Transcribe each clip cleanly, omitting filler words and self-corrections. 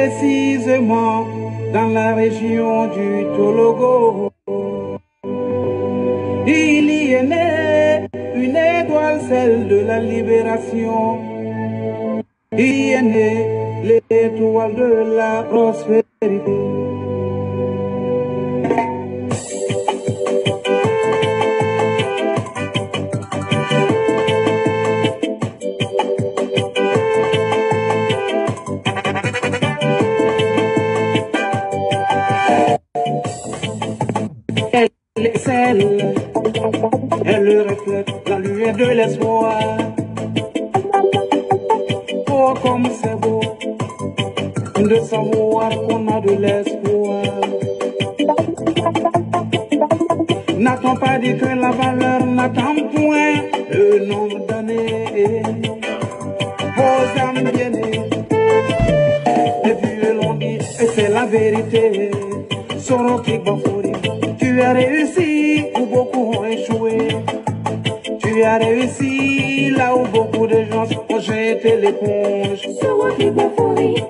précisément dans la région du Tologo. Il y est né une étoile, celle de la libération. Il y est né l'étoile de la prospérité. Elle excelle, elle reflète la lueur de l'espoir. Oh, comme c'est beau de savoir qu'on a de l'espoir. N'a-t-on pas dit que la valeur n'attend point le nombre d'années? Vos âmes bien-nées, les vieux l'ont dit, et c'est la vérité. Soroti Bafori, tu as réussi où beaucoup ont échoué. Tu as réussi là où beaucoup de gens ont jeté l'éponge.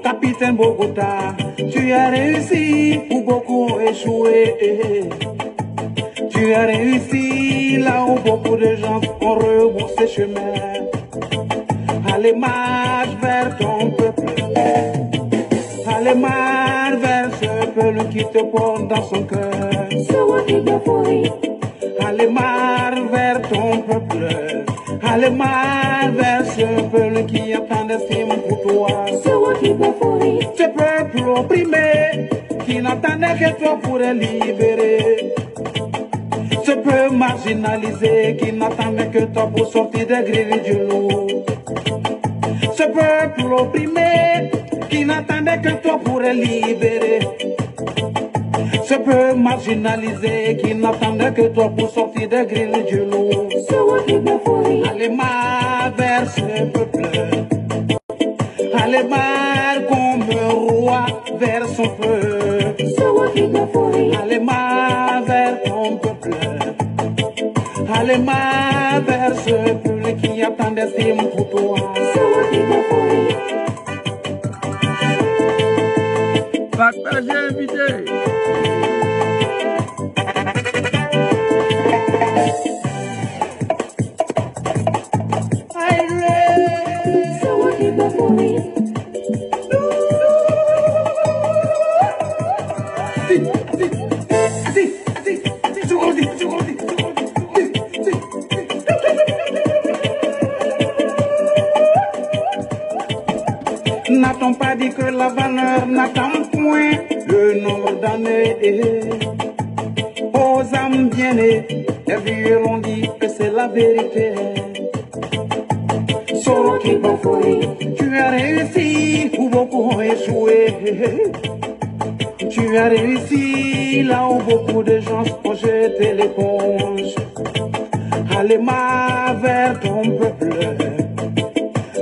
Capitaine Bogota, tu as réussi où beaucoup ont échoué. Tu as réussi là où beaucoup de gens ont rebroussé chemin. Allez, marche vers ton peuple. Allez, marche vers ce peuple qui te porte dans son cœur. Allez, marche vers ton peuple. Allez, marche vers ce peuple qui attend d'estime pour toi. Ce peuple opprimé qui n'attendait que toi pour le libérer. Ce peuple marginalisé qui n'attendait que toi pour sortir des grilles du loup. Ce peuple opprimé qui n'attendait que toi pour le libérer. Ce peuple marginalisé qui n'attendait que toi pour sortir des grilles du loup. Allez, marche vers ce peuple. Allez, marche comme un roi vers son peuple. Allez, marche vers ton peuple. Allez, marche vers ce peuple qui attend d'estime pour toi. Partagez, invité. N'a-t-on pas dit que la valeur n'attend point le nombre d'années? Aux âmes bien-nées, les vieux l'ont dit que c'est la vérité. Soroti Bafori, tu as réussi où beaucoup ont échoué. Tu as réussi là où beaucoup de gens ont jeté l'éponge. Allez, marche vers ton peuple.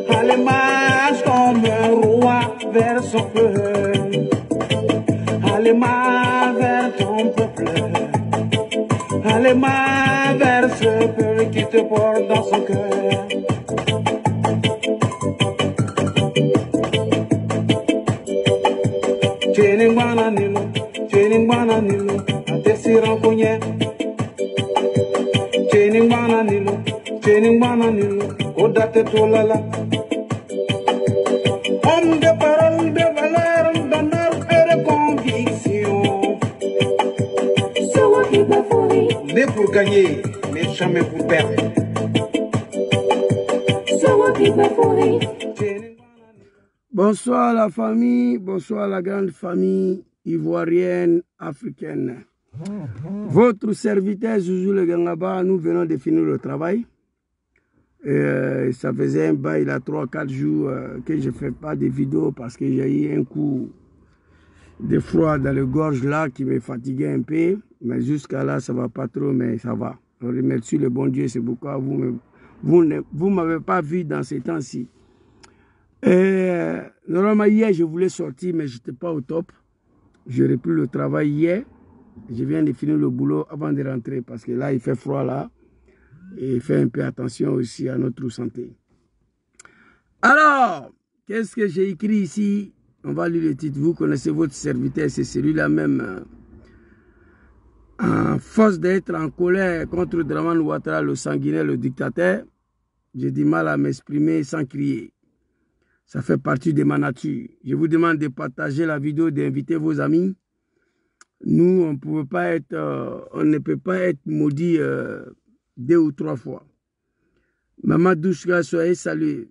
Allez, marche comme un roi vers son peuple. Allez, marche vers ton peuple. Allez, marche vers ce peuple qui te porte dans son cœur. Cheningwana Nilo, atesiran kunye. Cheningwana Nilo, odate tolala. Homme de parole, de valeur, d'honneur et de conviction. Né pour gagner, mais jamais pour perdre. Bonsoir la famille, bonsoir la grande famille ivoirienne, africaine. Votre serviteur Zouzou Le Gangaba, nous venons de finir le travail. Ça faisait un bail, il a 3-4 jours que je ne fais pas de vidéos parce que j'ai eu un coup de froid dans le gorge là qui me fatiguait un peu. Mais jusqu'à là, ça ne va pas trop, mais ça va. On remercie le bon Dieu, c'est pourquoi vous ne m'avez pas vu dans ces temps-ci. Normalement, hier, je voulais sortir, mais je n'étais pas au top. J'ai repris le travail hier. Je viens de finir le boulot avant de rentrer parce que là, il fait froid là. Et fait un peu attention aussi à notre santé. Alors, qu'est-ce que j'ai écrit ici? On va lire le titre. Vous connaissez votre serviteur, c'est celui-là même. En force d'être en colère contre Dramane Ouattara, le sanguinaire, le dictateur, j'ai du mal à m'exprimer sans crier. Ça fait partie de ma nature. Je vous demande de partager la vidéo, d'inviter vos amis. Nous, on ne peut pas être maudit 2 ou 3 fois. Maman Douchka, soyez salué.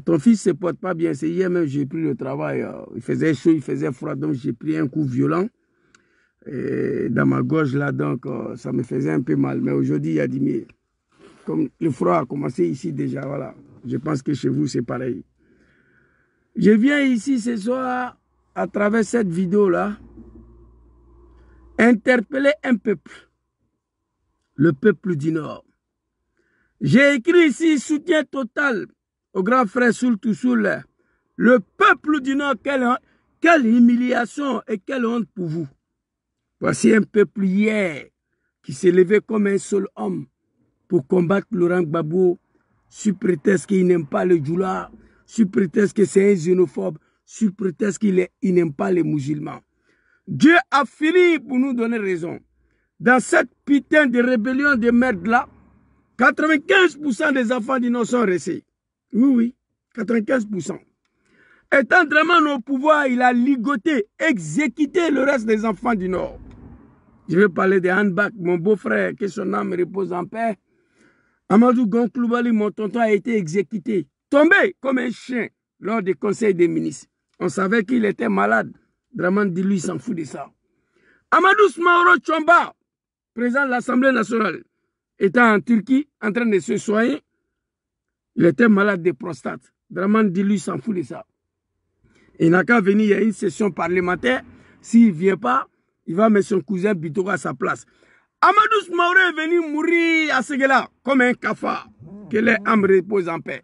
Ton fils ne se porte pas bien. C'est hier même j'ai pris le travail. Il faisait chaud, il faisait froid, donc j'ai pris un coup violent. Et dans ma gorge là, donc ça me faisait un peu mal. Mais aujourd'hui, il y a dit, mais comme le froid a commencé ici déjà, voilà. Je pense que chez vous, c'est pareil. Je viens ici ce soir, à travers cette vidéo-là, interpeller un peuple, le peuple du Nord. J'ai écrit ici, soutien total au grand frère Soul Toussoul. Le peuple du Nord, quelle humiliation et quelle honte pour vous. Voici un peuple hier qui s'est levé comme un seul homme pour combattre Laurent Gbagbo sous prétexte qu'il n'aime pas le Djoula, sous prétexte que c'est un xénophobe, sous prétexte qu'il n'aime pas les musulmans. Dieu a fini pour nous donner raison. Dans cette putain de rébellion de merde-là, 95% des enfants du Nord sont restés. Oui, 95%. Étant vraiment au pouvoir, il a ligoté, exécuté le reste des enfants du Nord. Je vais parler de Handbak, mon beau-frère, que son âme repose en paix. Amadou Gonkloubali, mon tonton, a été exécuté, tombé comme un chien lors des conseils des ministres. On savait qu'il était malade. Dramane Dili s'en fout de ça. Amadou Smaoro Tchomba, président de l'Assemblée nationale, était en Turquie en train de se soigner. Il était malade de prostate. Dramane Dili s'en fout de ça. Il n'a qu'à venir, il y a une session parlementaire. S'il ne vient pas, il va mettre son cousin Bitoro à sa place. Amadou Smaoro est venu mourir à Séguéla comme un cafard. Que les âmes reposent en paix.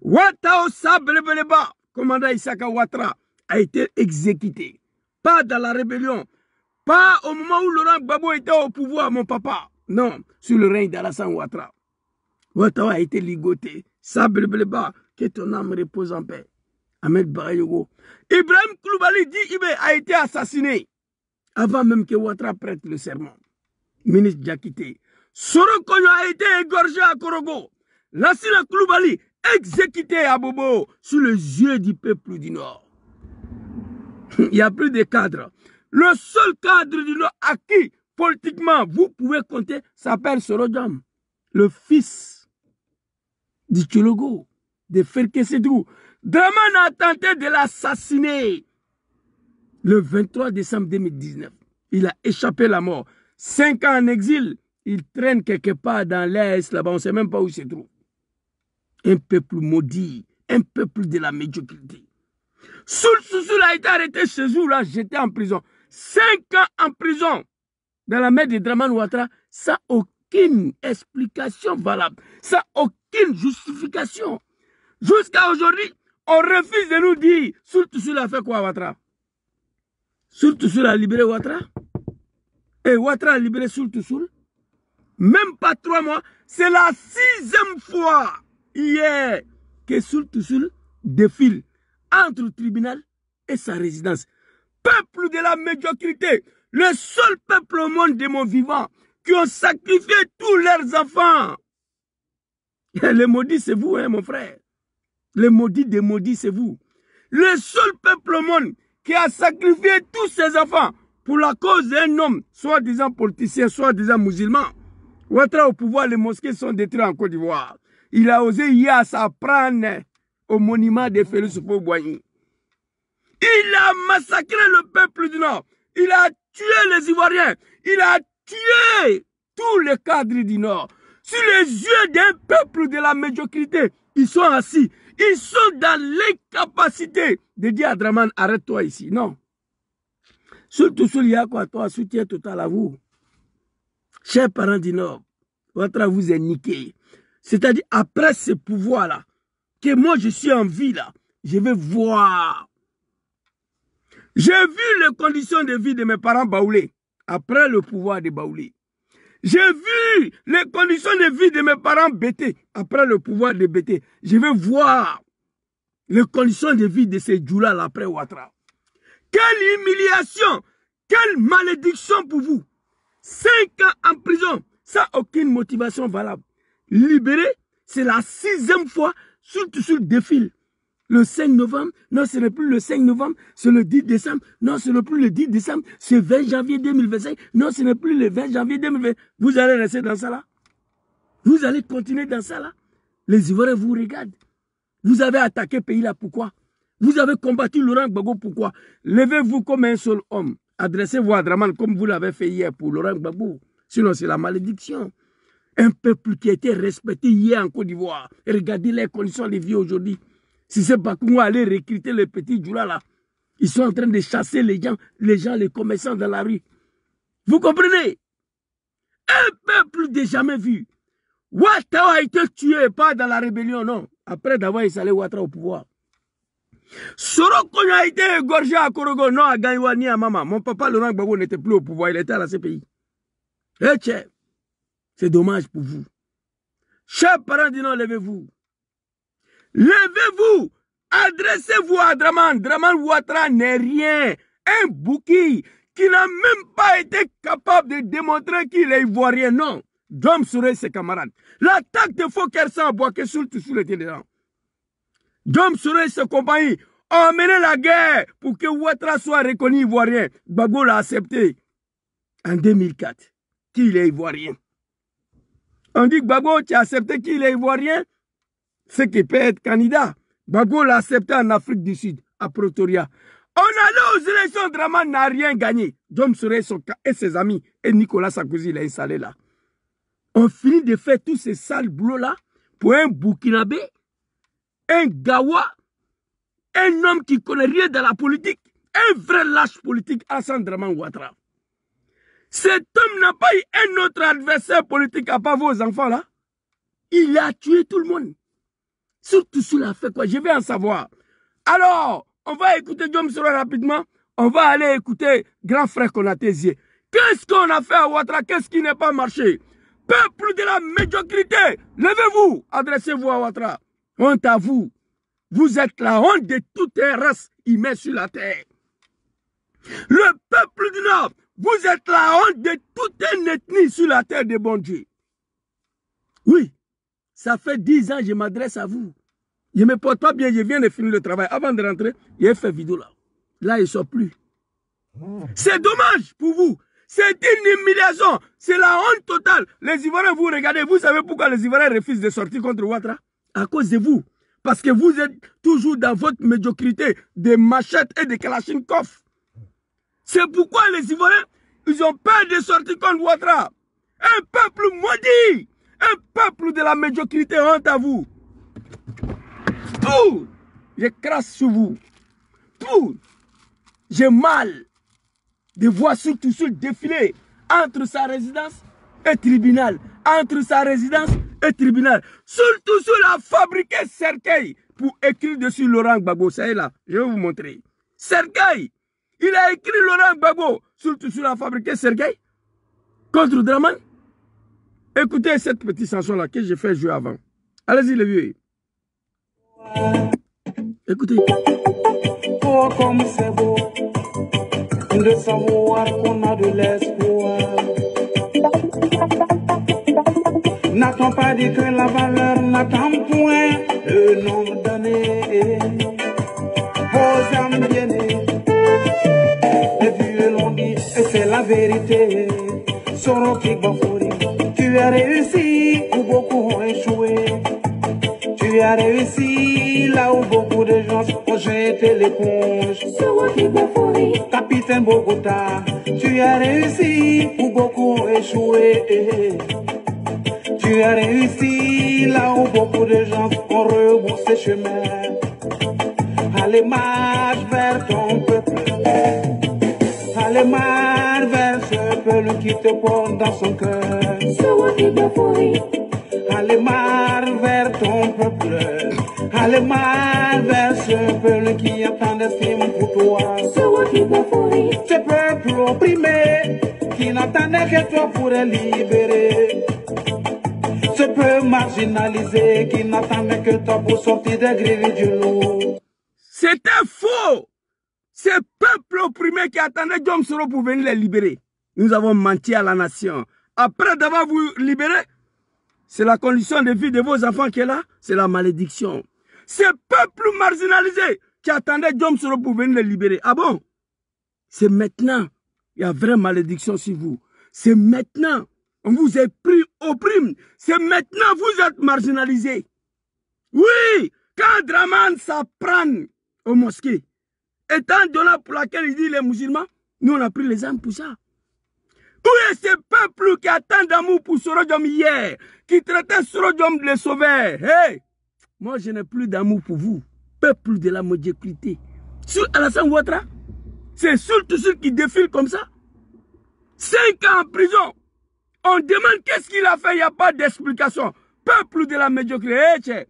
Ouattao Sablebeleba, commandant Issaka Ouattara, a été exécuté. Pas dans la rébellion. Pas au moment où Laurent Gbagbo était au pouvoir, mon papa. Non, sous le règne d'Alassane Ouattara. Ouattao a été ligoté. Sablebeleba, que ton âme repose en paix. Ahmed Barayogo. Ibrahim Koulibaly dit Ibé a été assassiné avant même que Ouattara prête le serment. Ministre Diakité. Soro Kogno a été égorgé à Korogo. Lassina Koulibaly exécuté à Bobo sous les yeux du peuple du Nord. Il n'y a plus de cadres. Le seul cadre du Nord à qui, politiquement, vous pouvez compter, s'appelle Sorodjam, le fils du Tchologo, de Ferke Sedrou. Dramane a tenté de l'assassiner le 23 décembre 2019. Il a échappé à la mort. 5 ans en exil, il traîne quelque part dans l'Est, là-bas, on ne sait même pas où il se trouve. Un peuple maudit, un peuple de la médiocrité. Soul Toussoul a été arrêté chez vous, là, j'étais en prison. 5 ans en prison, dans la mer de Dramane Ouattara, sans aucune explication valable, sans aucune justification. Jusqu'à aujourd'hui, on refuse de nous dire Soul Toussoul a fait quoi, Ouattara? Soul Toussoul a libéré Ouattara? Et Ouattara a libéré Soul Toussoul? Même pas 3 mois, c'est la 6e fois hier que Soul Toussoul défile entre le tribunal et sa résidence. Peuple de la médiocrité, le seul peuple au monde de mon vivant qui ont sacrifié tous leurs enfants. Les maudits, c'est vous, hein, mon frère. Les maudits des maudits, c'est vous. Le seul peuple au monde qui a sacrifié tous ses enfants pour la cause d'un homme, soi-disant politicien, soi-disant musulman. Ouattara au pouvoir, les mosquées sont détruites en Côte d'Ivoire. Il a osé hier s'en prendre au monument de Félix Houphouët-Boigny. Il a massacré le peuple du Nord. Il a tué les Ivoiriens. Il a tué tous les cadres du Nord. Sur les yeux d'un peuple de la médiocrité, ils sont assis. Ils sont dans l'incapacité de dire à Dramane, arrête-toi ici. Non. Surtout il y a quoi, toi, soutien total à vous. Chers parents du Nord, Ouattara vous est niqué. C'est-à-dire, après ce pouvoir-là, que moi je suis en vie là, je vais voir. J'ai vu les conditions de vie de mes parents baoulés, après le pouvoir de Baoulé. J'ai vu les conditions de vie de mes parents bêtés, après le pouvoir de Bété. Je vais voir. les conditions de vie de ces Djoula après Ouattara. Quelle humiliation, quelle malédiction pour vous. 5 ans en prison, sans aucune motivation valable. Libéré, c'est la 6e fois, surtout sur le défile. Le 5 novembre, non, ce n'est plus le 5 novembre, c'est le 10 décembre, non, ce n'est plus le 10 décembre, c'est 20 janvier 2025, non, ce n'est plus le 20 janvier 2020. Vous allez rester dans ça là? Vous allez continuer dans ça là? Les Ivoiriens vous regardent. Vous avez attaqué le pays là, pourquoi? Vous avez combattu Laurent Gbagbo, pourquoi? Levez-vous comme un seul homme. Adressez-vous à Draman comme vous l'avez fait hier pour Laurent Gbagbo. Sinon, c'est la malédiction. Un peuple qui a été respecté hier en Côte d'Ivoire. Regardez les conditions de vie aujourd'hui. Si c'est Bakoungo aller recruter les petits Djoula là, ils sont en train de chasser les gens, les commerçants dans la rue. Vous comprenez? Un peuple de jamais vu. Ouattara a été tué, pas dans la rébellion, non. Après d'avoir installé Ouattara au pouvoir. Soroko a été égorgé à Korogo, non à Gaïwa ni à Mama. Mon papa Laurent Gbagbo n'était plus au pouvoir, il était à la CPI. Eh tiens, c'est dommage pour vous. Chers parents du non, levez-vous. Levez-vous, adressez-vous à Draman. Draman Ouattara n'est rien. Un bouki qui n'a même pas été capable de démontrer qu'il est ivoirien. Non, Djom Souré et ses camarades. L'attaque de Fokersan à Boaké-Soul, tout sous était dedans. Djom Souré et ses compagnies ont mené la guerre pour que Ouattara soit reconnu ivoirien. Gbagbo l'a accepté en 2004 qu'il est ivoirien. On dit que Gbagbo, tu as accepté qu'il est ivoirien? C'est qu'il peut être candidat. Gbagbo l'a accepté en Afrique du Sud, à Pretoria. On allait aux élections, Draman n'a rien gagné. Djom Souré et ses amis, et Nicolas Sarkozy l'a installé là. On finit de faire tous ces sales boulots-là pour un Burkinabé, un Gawa, un homme qui ne connaît rien de la politique, un vrai lâche politique, Alassane Dramane Ouattara. Cet homme n'a pas eu un autre adversaire politique à part vos enfants là. Il a tué tout le monde. Surtout sous la fait quoi, je vais en savoir. Alors, on va écouter Djom Souré rapidement. On va aller écouter grand frère Konaté Zie. Qu'est-ce qu'on a fait à Ouattara? Qu'est-ce qui n'a pas marché? Peuple de la médiocrité, levez-vous, adressez-vous à Ouattara. Honte à vous. Vous êtes la honte de toute race humaine sur la terre. Le peuple du Nord, vous êtes la honte de toute une ethnie sur la terre de bon Dieu. Oui, ça fait 10 ans que je m'adresse à vous. Je ne me porte pas bien, je viens de finir le travail. Avant de rentrer, j'ai fait vidéo là. Là, ils ne sont plus. C'est dommage pour vous. C'est une humiliation. C'est la honte totale. Les Ivoiriens, vous regardez, vous savez pourquoi les Ivoiriens refusent de sortir contre Ouattara? À cause de vous. Parce que vous êtes toujours dans votre médiocrité de machettes et de kalachnikov. C'est pourquoi les Ivoiriens, ils ont peur de sortir contre Ouattara. Un peuple maudit. Un peuple de la médiocrité, honte à vous. Tout, je crasse sur vous. Tout, j'ai mal de voir surtout ce défilé entre sa résidence et tribunal. Entre sa résidence et tribunal. Surtout sur la fabriqué cercueil pour écrire dessus Laurent Gbagbo. Ça est là, je vais vous montrer. Cercueil, il a écrit Laurent Gbagbo, surtout sur la fabriqué cercueil contre Draman. Écoutez cette petite chanson là que j'ai fait jouer avant. Allez-y les vieux. Écoutez. Oh comme c'est beau de savoir qu'on a de l'espoir. N'attends pas dit que la valeur n'attend point le nombre d'années. Vos âmes bien-nées, les vieux l'ont dit et c'est la vérité. Soroki Bafori, tu as réussi où beaucoup ont échoué. Tu as réussi là où beaucoup de gens ont jeté l'éponge. Capitaine Bogota, tu as réussi où beaucoup ont échoué. Tu as réussi là où beaucoup de gens ont rebroussé chemin. Allez, marche vers ton peuple. Allez, marche vers ce peuple qui te porte dans son cœur. Allez, marche vers ton peuple. Allez, marche vers ce peuple qui attend d'estime pour toi. Ce peuple opprimé qui n'attendait que toi pour le libérer. Ce peuple marginalisé qui n'attendait que toi pour sortir des griffes du loup. C'était faux. C'est le peuple opprimé qui attendait Diom Soro pour venir les libérer. Nous avons menti à la nation. Après d'avoir vous libéré, c'est la condition de vie de vos enfants qui est là. C'est la malédiction. C'est le peuple marginalisé qui attendait Diom Soro pour venir les libérer. Ah bon? C'est maintenant. Il y a vraie malédiction sur vous. C'est maintenant. On vous a pris opprime. C'est maintenant vous êtes marginalisés. Oui, quand Draman s'apprend aux mosquées, étant donné pour laquelle il dit les musulmans, nous on a pris les armes pour ça. Où est ce peuple qui attend d'amour pour Soro Diom hier, qui traitait Soro Diom de les sauver? Hey, moi je n'ai plus d'amour pour vous, peuple de la médiocrité. Sur Alassane Ouattara, c'est surtout ceux qui défilent comme ça. 5 ans en prison. On demande qu'est-ce qu'il a fait, il n'y a pas d'explication. Peuple de la médiocrité. Hey,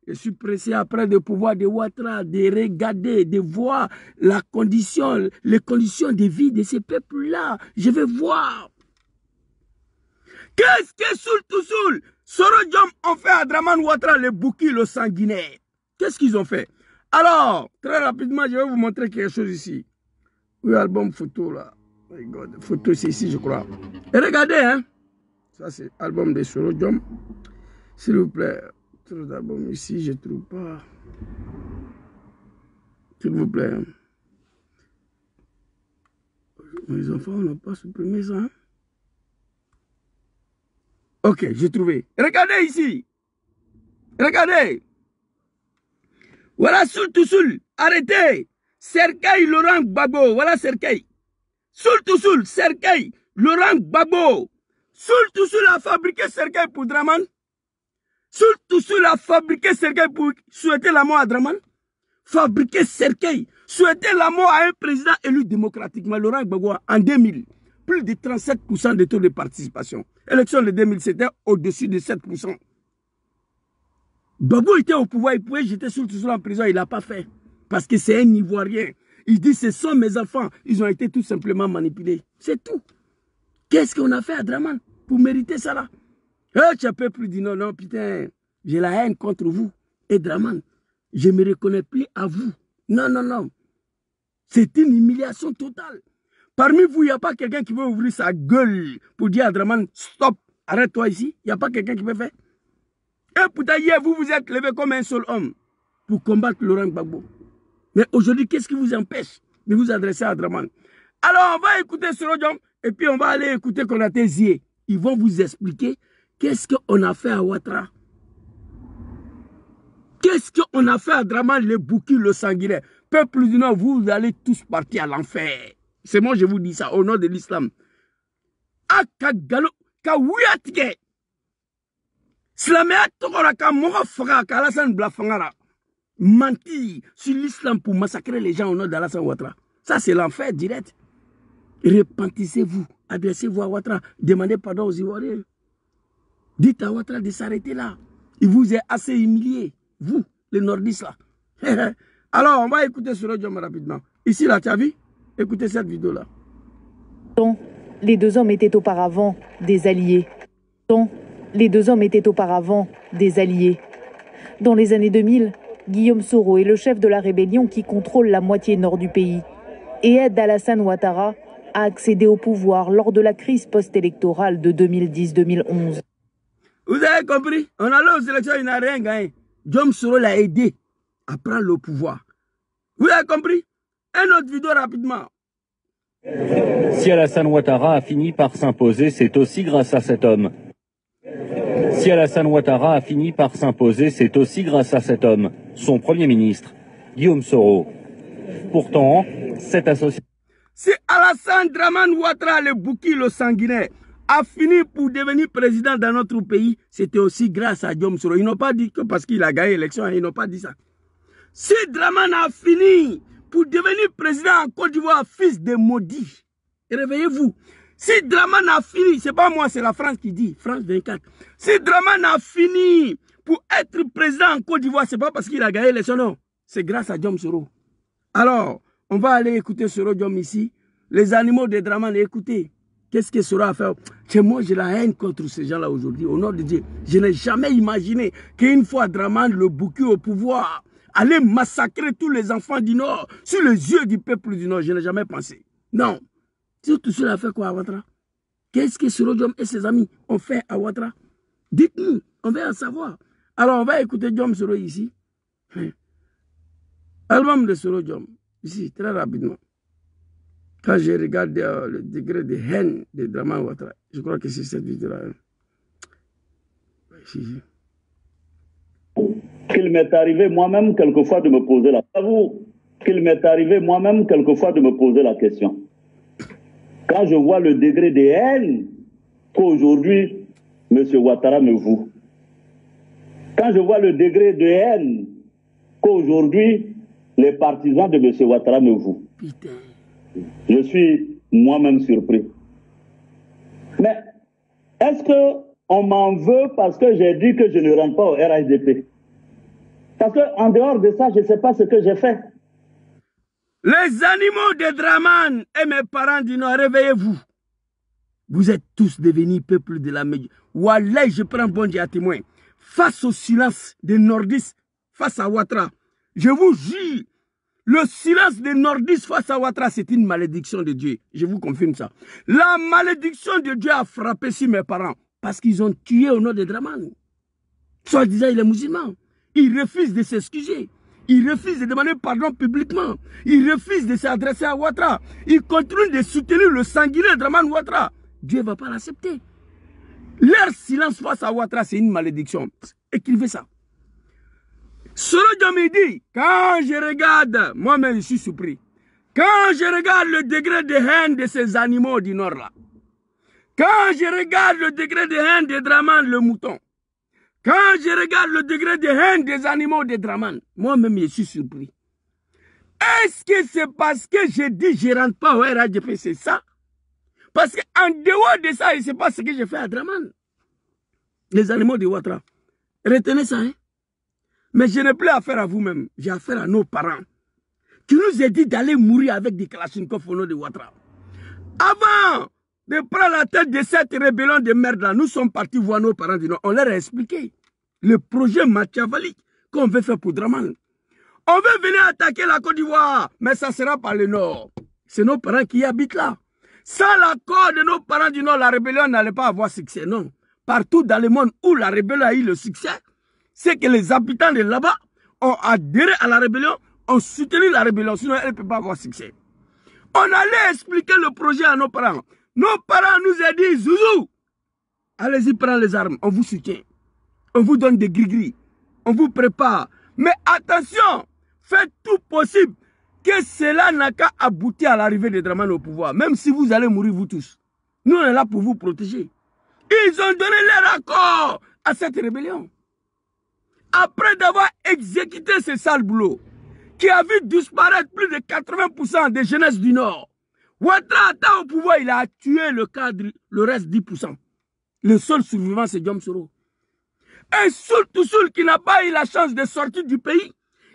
je suis pressé après de pouvoir de Ouattara, de regarder, de voir les conditions de vie de ces peuples-là. Je vais voir. Qu'est-ce que Soul Soro Diom ont fait à Draman Ouattara, les bouquis, le sanguinaire? Qu'est-ce qu'ils ont fait? Alors, très rapidement, je vais vous montrer quelque chose ici. Oui, album photo là. Oh my God, photo c'est ici, je crois. Et regardez, hein. Ça, c'est album de Soro Diom. S'il vous plaît. D'album ici, je ne trouve pas. S'il vous plaît. Mes enfants n'ont pas supprimé ça. Hein? Ok, j'ai trouvé. Regardez ici. Regardez. Voilà Soul. Arrêtez. Serkei Laurent Gbagbo. Voilà Serkei. Soul. Serkei Laurent Gbagbo. Soul a fabriqué Serkei pour Draman. Soul a fabriqué Serkei pour souhaiter la mort à Draman. Fabriquer Serkei, souhaiter la mort à un président élu démocratiquement, Laurent Gbagbo, en 2000. Plus de 37% de taux de participation. Élection de 2000, c'était au-dessus de 7%. Gbagbo était au pouvoir, il pouvait jeter Soul en prison, il n'a pas fait. Parce que c'est un Ivoirien. Il dit, ce sont mes enfants. Ils ont été tout simplement manipulés. C'est tout. Qu'est-ce qu'on a fait à Draman pour mériter ça là? Tu peux plus dire non, putain, j'ai la haine contre vous. Et Draman, je ne me reconnais plus à vous. Non. C'est une humiliation totale. Parmi vous, il n'y a pas quelqu'un qui veut ouvrir sa gueule pour dire à Draman, stop, arrête-toi ici. Il n'y a pas quelqu'un qui veut faire. Et pourtant, hier, vous vous êtes levé comme un seul homme pour combattre Laurent Gbagbo. Mais aujourd'hui, qu'est-ce qui vous empêche de vous adresser à Draman? Alors, on va écouter Soro Diom et puis on va aller écouter Konaté Zié. Ils vont vous expliquer qu'est-ce qu'on a fait à Ouattara. Qu'est-ce qu'on a fait à Draman, le bouquin, le sanguinaire? Peuple du Nord, vous allez tous partir à l'enfer. C'est moi, je vous dis ça, au nom de l'islam. Akagalo, Kawiyatike. Slamea Tokora, Kamora Fara, Kalasan Blafangara. Mentir sur l'islam pour massacrer les gens au nom d'Alassane Ouattara. Ça, c'est l'enfer direct. Repentissez-vous, adressez-vous à Ouattara, demandez pardon aux Ivoiriens. Dites à Ouattara de s'arrêter là. Il vous est assez humilié, vous, les nordistes là. Alors, on va écouter Soro Diom rapidement. Ici, là, tu as vu? Écoutez cette vidéo-là. Les deux hommes étaient auparavant des alliés. Les deux hommes étaient auparavant des alliés. Dans les années 2000, Guillaume Soro est le chef de la rébellion qui contrôle la moitié nord du pays et aide Alassane Ouattara à accéder au pouvoir lors de la crise post-électorale de 2010-2011. Vous avez compris? On allait aux élections, il n'a rien gagné. Guillaume Soro l'a aidé à prendre le pouvoir. Vous avez compris? Un autre vidéo rapidement. Si Alassane Ouattara a fini par s'imposer, c'est aussi grâce à cet homme. Si Alassane Ouattara a fini par s'imposer, c'est aussi grâce à cet homme, son Premier ministre, Guillaume Soro. Pourtant, cette association... Si Alassane Draman Ouattara, le bouquin, le sanguinaire, a fini pour devenir président dans notre pays, c'était aussi grâce à Guillaume Soro. Ils n'ont pas dit que parce qu'il a gagné l'élection, ils n'ont pas dit ça. Si Draman a fini pour devenir président en Côte d'Ivoire, fils de maudit, réveillez-vous. Si Draman a fini, c'est pas moi, c'est la France qui dit, France 24. Si Draman a fini pour être président en Côte d'Ivoire, c'est pas parce qu'il a gagné l'élection, non. C'est grâce à Guillaume Soro. Alors, on va aller écouter Soro Diom ici. Les animaux de Draman, écoutez. Qu'est-ce que Soro a fait? Moi, j'ai la haine contre ces gens-là aujourd'hui, au nom de Dieu. Je n'ai jamais imaginé qu'une fois Draman, le bouquin au pouvoir, aller massacrer tous les enfants du Nord sur les yeux du peuple du Nord. Je n'ai jamais pensé. Non. Tout cela a fait quoi à Ouattara? Qu'est-ce que Soro Diom et ses amis ont fait à Ouattara? Dites-nous, on veut en savoir. Alors, on va écouter Diom Soro ici. Album de Soro Diom, ici, très rapidement. Quand j'ai regardé le degré de haine de Draman Ouattara, je crois que c'est cette vidéo-là. Qu'il m'est arrivé moi-même quelquefois de me poser la question. Qu'il m'est arrivé moi-même quelquefois de me poser la question. Quand je vois le degré de haine qu'aujourd'hui M. Ouattara me voue, quand je vois le degré de haine qu'aujourd'hui les partisans de M. Ouattara me vouent, je suis moi-même surpris. Mais est-ce qu'on m'en veut parce que j'ai dit que je ne rentre pas au RHDP? Parce qu'en dehors de ça, je ne sais pas ce que j'ai fait. Les animaux de Draman et mes parents du Nord, réveillez-vous. Vous êtes tous devenus peuple de la médiocrité. Wallah, je prends bon Dieu à témoin. Face au silence des nordistes, face à Ouattara, je vous jure, le silence des nordistes face à Ouattara, c'est une malédiction de Dieu. Je vous confirme ça. La malédiction de Dieu a frappé sur mes parents parce qu'ils ont tué au nom de Draman. Soit disant, il est musulman. Il refuse de s'excuser. Il refuse de demander pardon publiquement. Il refuse de s'adresser à Ouattara. Il continue de soutenir le sanguinaire Draman Ouattara. Dieu ne va pas l'accepter. Leur silence face à Ouattara, c'est une malédiction. Écrivez ça. Soro Diom dit, quand je regarde, moi-même je suis surpris. Quand je regarde le degré de haine de ces animaux du Nord là, quand je regarde le degré de haine de Draman le mouton, quand je regarde le degré de haine des animaux de Draman, moi-même je suis surpris. Est-ce que c'est parce que je dis je ne rentre pas au RHDP, c'est ça? Parce qu'en dehors de ça, il ne sait pas ce que j'ai fait à Draman. Les animaux de Ouattara. Retenez ça, hein? Mais je n'ai plus affaire à vous-même. J'ai affaire à nos parents qui nous ont dit d'aller mourir avec des Kalachnikov au nom de Ouattara. Avant de prendre la tête de cette rébellion de merde-là, nous sommes partis voir nos parents du Nord. On leur a expliqué le projet machiavélique qu'on veut faire pour Draman. On veut venir attaquer la Côte d'Ivoire, mais ça sera par le Nord. C'est nos parents qui habitent là. Sans l'accord de nos parents du Nord, la rébellion n'allait pas avoir succès, non. Partout dans le monde où la rébellion a eu le succès, c'est que les habitants de là-bas ont adhéré à la rébellion, ont soutenu la rébellion, sinon elle ne peut pas avoir succès. On allait expliquer le projet à nos parents. Nos parents nous ont dit, Zouzou, allez-y prendre les armes, on vous soutient. On vous donne des gris-gris, on vous prépare. Mais attention, faites tout possible que cela n'a qu'à aboutir à l'arrivée de Draman au pouvoir. Même si vous allez mourir vous tous. Nous on est là pour vous protéger. Ils ont donné leur accord à cette rébellion. Après d'avoir exécuté ce sale boulot, qui a vu disparaître plus de 80% des jeunesses du Nord, Ouattara atteint au pouvoir, il a tué le cadre, le reste 10%. Le seul survivant, c'est Diom Soro. Et surtout qui n'a pas eu la chance de sortir du pays,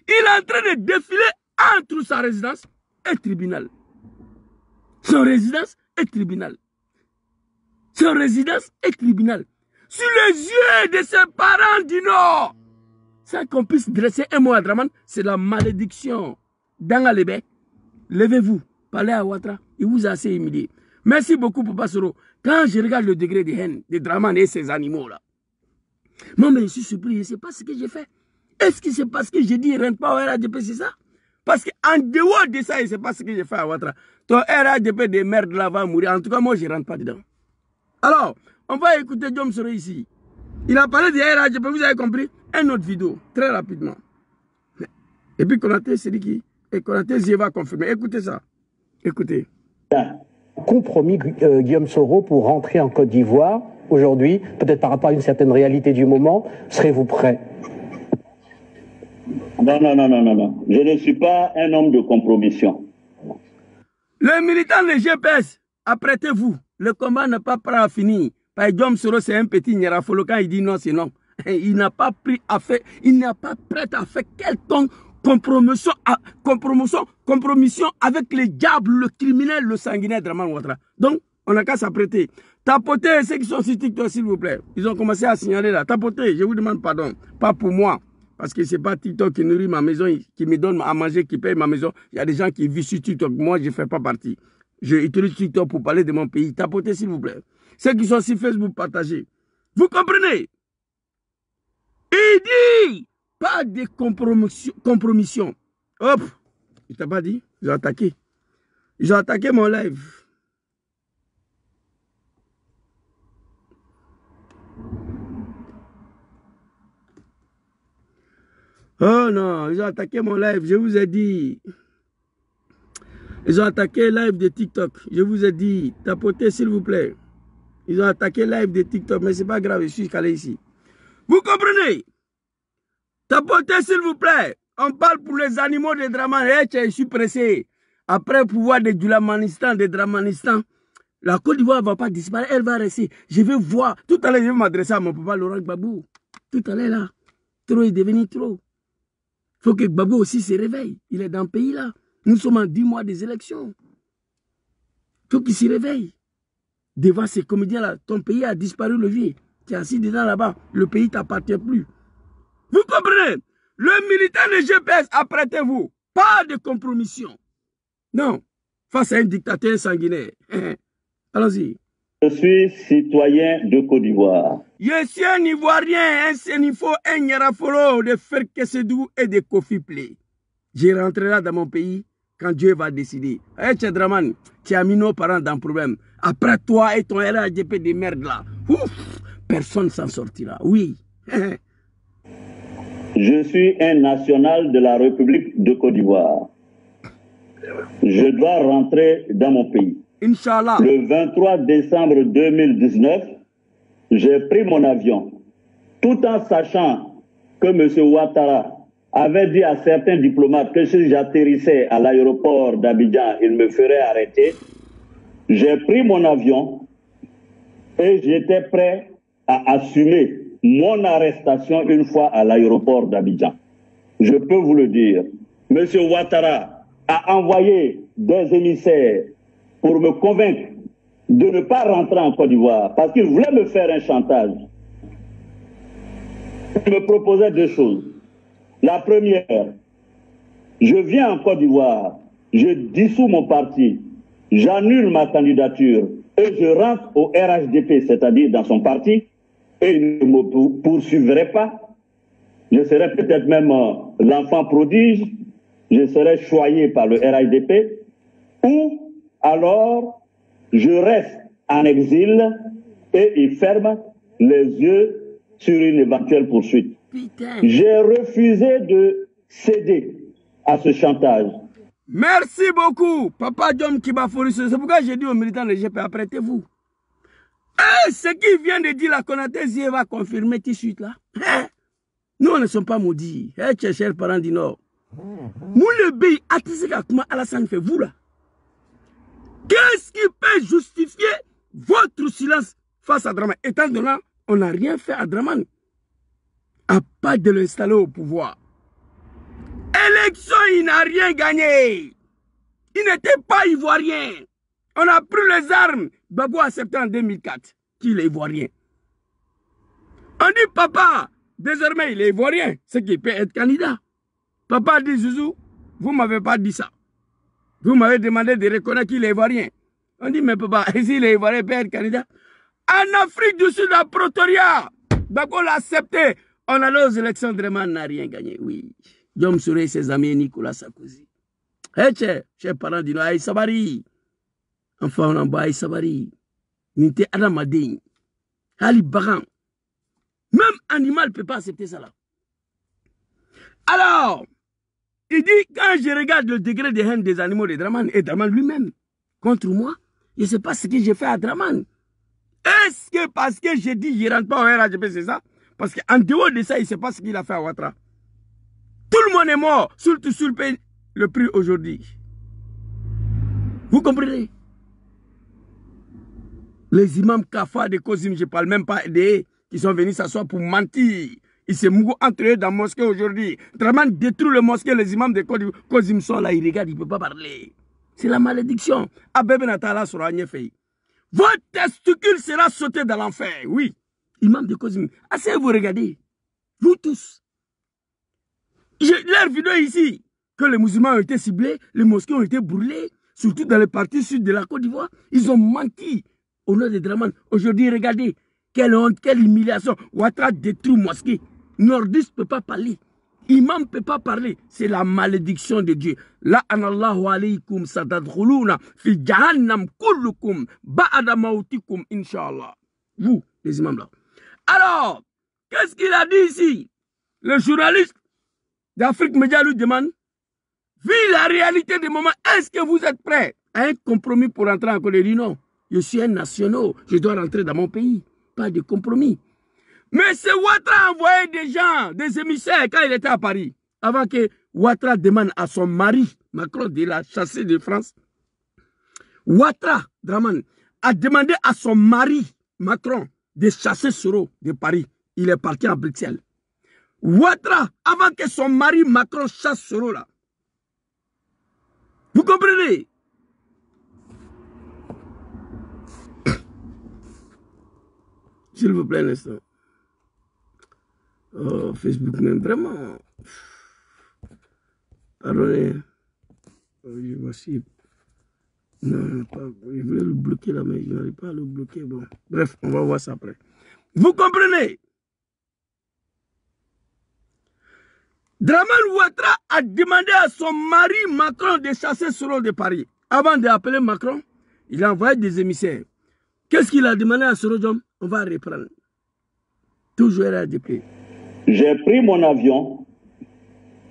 il est en train de défiler entre sa résidence et le tribunal. Son résidence et le tribunal. Son résidence et le tribunal. Sur les yeux de ses parents du Nord. Sans qu'on puisse dresser un mot à Draman, c'est la malédiction. Dangalébé, levez-vous, parlez à Ouattara, il vous a assez humilié. Merci beaucoup, Papa Soro. Quand je regarde le degré de haine de Draman et ces animaux-là, moi, mais je suis surpris, je ne sais pas ce que j'ai fait. Est-ce que c'est parce que j'ai dit ne rentre pas au RHDP, c'est ça? Parce qu'en dehors de ça, je ne sais pas ce que j'ai fait à Ouattara. Ton RHDP de merde là va mourir. En tout cas, moi, je ne rentre pas dedans. Alors, on va écouter Diom Soro ici. Il a parlé de RHDP, vous avez compris? Une autre vidéo, très rapidement. Et puis Konaté, c'est qui? Et Konaté, je va confirmer. Écoutez ça. Écoutez. Compromis Guillaume Soro pour rentrer en Côte d'Ivoire aujourd'hui, peut-être par rapport à une certaine réalité du moment. Serez-vous prêt? Non. Je ne suis pas un homme de compromission. Les militants de GPS, apprêtez-vous. Le combat n'est pas prêt à finir. Par Diom Soro, c'est un petit Nyarafolo. Quand il dit non, c'est non. Il n'a pas pris à faire, il n'a pas prêt à faire quelconque compromission avec les diables, le criminel, le sanguinaire Draman Ouattara. Donc, on n'a qu'à s'apprêter. Tapotez ceux qui sont sur TikTok, s'il vous plaît. Ils ont commencé à signaler là. Tapotez, je vous demande pardon. Pas pour moi. Parce que ce n'est pas TikTok qui nourrit ma maison, qui me donne à manger, qui paye ma maison. Il y a des gens qui vivent sur TikTok. Moi, je ne fais pas partie. Je utilise TikTok pour parler de mon pays. Tapotez, s'il vous plaît. Ceux qui sont sur Facebook, partagez. Vous comprenez? Il dit, pas de compromission. Hop, je t'ai pas dit, ils ont attaqué. Ils ont attaqué mon live. Oh non, ils ont attaqué mon live, je vous ai dit. Ils ont attaqué le live de TikTok, je vous ai dit. Tapotez, s'il vous plaît. Ils ont attaqué le live de TikTok, mais c'est pas grave, je suis calé ici. Vous comprenez? Tapotez, s'il vous plaît. On parle pour les animaux de Dramane. Je suis pressé. Après le pouvoir de Djulamanistan, de Dramanistan, la Côte d'Ivoire ne va pas disparaître, elle va rester. Je vais voir. Tout à l'heure, je vais m'adresser à mon papa Laurent Gbagbo. Tout à l'heure, là. Trop est devenu trop. Il faut que Gbagbo aussi se réveille. Il est dans le pays, là. Nous sommes en 10 mois des élections. Il faut qu'il se réveille. Devant ces comédiens-là, ton pays a disparu, le vieux. Tu es assis dedans là-bas. Le pays ne t'appartient plus. Vous comprenez? Le militaire de GPS, apprêtez-vous. Pas de compromission. Non. Face à un dictateur sanguinaire. Allons-y. Je suis citoyen de Côte d'Ivoire. Je suis un Ivoirien, un Sénifo, un Nyarafolo de Ferkesedou et de Kofi Plé. Je rentrerai dans mon pays quand Dieu va décider. Hey, Tchedraman, tu as mis nos parents dans le problème. Après toi et ton RADP de merde là, ouf, personne ne s'en sortira. Oui. Je suis un national de la République de Côte d'Ivoire. Je dois rentrer dans mon pays. Inch'Allah. Le 23 décembre 2019, j'ai pris mon avion, tout en sachant que M. Ouattara avait dit à certains diplomates que si j'atterrissais à l'aéroport d'Abidjan, il me ferait arrêter. J'ai pris mon avion et j'étais prêt à assumer mon arrestation une fois à l'aéroport d'Abidjan. Je peux vous le dire. M. Ouattara a envoyé des émissaires pour me convaincre de ne pas rentrer en Côte d'Ivoire parce qu'il voulait me faire un chantage. Il me proposait deux choses. La première, je viens en Côte d'Ivoire, je dissous mon parti, j'annule ma candidature et je rentre au RHDP, c'est-à-dire dans son parti, et il ne me poursuivrait pas. Je serais peut-être même l'enfant prodige, je serais choyé par le RHDP, ou alors je reste en exil et il ferme les yeux sur une éventuelle poursuite. J'ai refusé de céder à ce chantage. Merci beaucoup, Papa Diom Kibafori. C'est pourquoi j'ai dit aux militants de GP, apprêtez-vous. Ce qu'il vient de dire, la Konaté va confirmer tout de suite là. Nous, ne sommes pas maudits. Chers parents du Nord. Nous, le pays, comment Alassane fait, vous là. Qu'est-ce qui peut justifier votre silence face à Dramane? Étant donné, on n'a rien fait à Dramane. À part de l'installer au pouvoir. Élection, il n'a rien gagné. Il n'était pas ivoirien. On a pris les armes. Gbagbo a accepté en 2004 qu'il est ivoirien. On dit, papa, désormais il est ivoirien, c'est qu'il peut être candidat. Papa dit, Zouzou, vous ne m'avez pas dit ça. Vous m'avez demandé de reconnaître qu'il est ivoirien. On dit, mais papa, s'il est ivoirien, il peut être candidat. En Afrique du Sud, à Pretoria, Gbagbo l'a accepté. On allait aux élections, Dramane n'a rien gagné, oui. Diom Souré et ses amis, Nicolas Sarkozy. Chers parents du Aïe Sabari. Enfin, on en bas Aïe Sabari. Nité Adam Ading. Ali Baran. Même animal ne peut pas accepter ça là. Alors, il dit, quand je regarde le degré de haine des animaux de Dramane, et Dramane lui-même, contre moi, je ne sais pas ce que j'ai fait à Dramane. Est-ce que parce que j'ai dit, je ne rentre pas au RHDP, c'est ça? Parce qu'en dehors de ça, il ne sait pas ce qu'il a fait à Ouattara. Tout le monde est mort, surtout sur le prix aujourd'hui. Vous comprenez? Les imams Kafa de Kozim, je ne parle même pas des qui sont venus s'asseoir pour mentir. Ils se mouillent entre eux dans la mosquée aujourd'hui. Dramane détruit le mosquée, les imams de Kozim sont là, ils regardent, ils ne peuvent pas parler. C'est la malédiction. Abebe Natala sera fait. Votre testicule sera sauté dans l'enfer, oui. Imam de Kozim. Assez vous regardez. Vous tous. Leurs vidéos ici, que les musulmans ont été ciblés, les mosquées ont été brûlées, surtout dans les parties sud de la Côte d'Ivoire. Ils ont menti au nom de Dramane. Aujourd'hui, regardez, quelle honte, quelle humiliation. Ouattara détruit mosquée. Nordiste ne peut pas parler. Imam ne peut pas parler. C'est la malédiction de Dieu. La anallahu alaykum sadadkhuluna fi jahannam kullukum ba'da mautikum inshallah. Vous, les imams là. Alors, qu'est-ce qu'il a dit ici? Le journaliste d'Afrique Média lui demande, vu la réalité du moment, est-ce que vous êtes prêts à un compromis pour rentrer en Côte d'Ivoire? Non, je suis un national, je dois rentrer dans mon pays. Pas de compromis. Mais c'est Ouattara envoyé des gens, des émissaires quand il était à Paris, avant que Ouattara demande à son mari, Macron, de la chasser de France. Ouattara, Dramane, a demandé à son mari, Macron, de chasser Soro de Paris. Il est parti à Bruxelles. Ouattara, avant que son mari Macron chasse Soro là. Vous comprenez? S'il vous plaît, un instant. Oh, Facebook même, vraiment. Pardonnez. Je vois si... Non, pas... je voulais le bloquer là, mais je n'arrive pas à le bloquer. Bon. Bref, on va voir ça après. Vous comprenez? Dramane Ouattara a demandé à son mari Macron de chasser Soro de Paris. Avant d'appeler Macron, il a envoyé des émissaires. Qu'est-ce qu'il a demandé à Soro Diom? On va reprendre. Toujours RADP. J'ai pris mon avion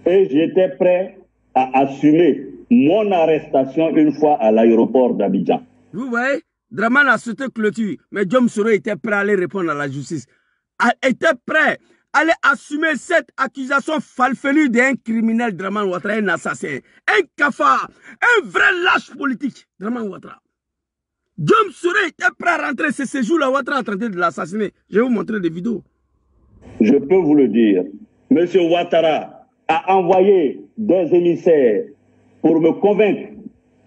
et j'étais prêt à assumer mon arrestation une fois à l'aéroport d'Abidjan. Vous voyez, Dramane a sauté clôture, mais Diom Soro était prêt à aller répondre à la justice. Il était prêt à aller assumer cette accusation falfelue d'un criminel, Dramane Ouattara, un assassin, un cafard, un vrai lâche politique, Dramane Ouattara. Diom Soro était prêt à rentrer, c'est ce jour-là, Ouattara est en train de l'assassiner. Je vais vous montrer des vidéos. Je peux vous le dire, M. Ouattara a envoyé des émissaires pour me convaincre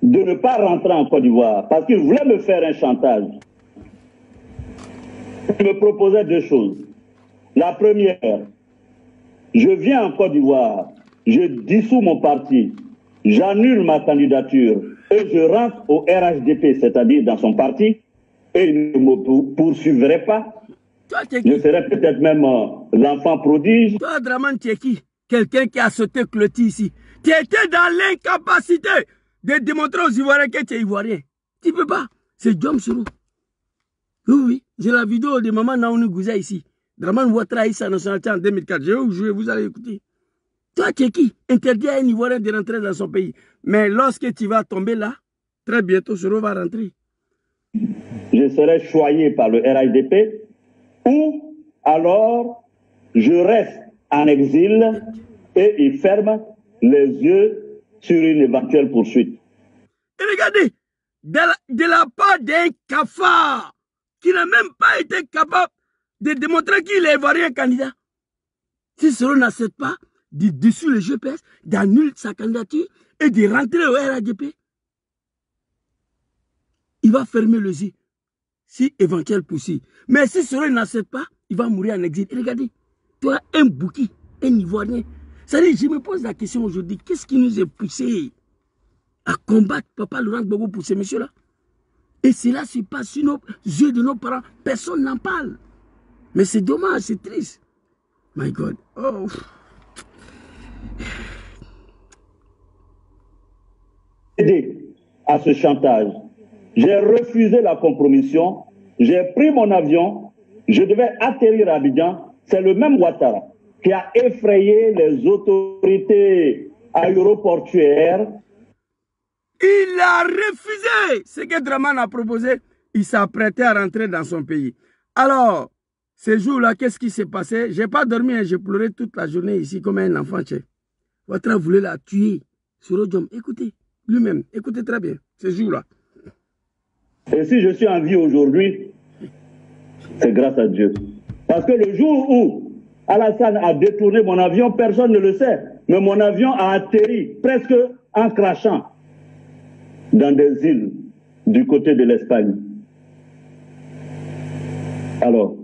de ne pas rentrer en Côte d'Ivoire parce qu'il voulait me faire un chantage. Il me proposait deux choses. La première, je viens en Côte d'Ivoire, je dissous mon parti, j'annule ma candidature et je rentre au RHDP, c'est-à-dire dans son parti, et il ne me poursuivrait pas. Toi, je serais peut-être même l'enfant prodige. Toi, Dramane, tu es qui? Quelqu'un qui a sauté clôture ici. Tu étais dans l'incapacité de démontrer aux Ivoiriens que tu es Ivoirien. Tu ne peux pas. C'est Diom Soro. Oui, oui. J'ai la vidéo de maman Naouni Gouza ici. Dramane Ouattara a eu sa nationalité en 2004. Je vais vous jouer, vous allez écouter. Toi, tu es qui? Interdit à un Ivoirien de rentrer dans son pays. Mais lorsque tu vas tomber là, très bientôt, Soro va rentrer. Je serai choyé par le RHDP ou alors je reste en exil et il ferme les yeux sur une éventuelle poursuite. Et regardez, de la part d'un cafard qui n'a même pas été capable de démontrer qu'il est ivoirien candidat. Si Soro n'accepte pas de dessus le GPS, d'annuler sa candidature et de rentrer au RADP, il va fermer les yeux. Si éventuel possible. Mais si Soro n'accepte pas, il va mourir en exil. Et regardez, toi, un bouki, un Ivoirien. C'est-à-dire, je me pose la question aujourd'hui, qu'est-ce qui nous a poussé à combattre Papa Laurent Gbagbo pour ces messieurs-là? Et cela se passe sur nos yeux de nos parents. Personne n'en parle. Mais c'est dommage, c'est triste. My God. Oh. À ce chantage. J'ai refusé la compromission, j'ai pris mon avion, je devais atterrir à Abidjan. C'est le même Ouattara qui a effrayé les autorités aéroportuaires. Il a refusé ce que Dramane a proposé. Il s'apprêtait à rentrer dans son pays. Alors, ce jour-là, qu'est-ce qui s'est passé? Je n'ai pas dormi, j'ai pleuré toute la journée ici comme un enfant. Ouattara voulait la tuer. Soro Diom, écoutez, lui-même, écoutez très bien, ce jour-là. Et si je suis en vie aujourd'hui, c'est grâce à Dieu. Parce que le jour où Alassane a détourné mon avion, personne ne le sait. Mais mon avion a atterri presque en crachant dans des îles du côté de l'Espagne. Alors,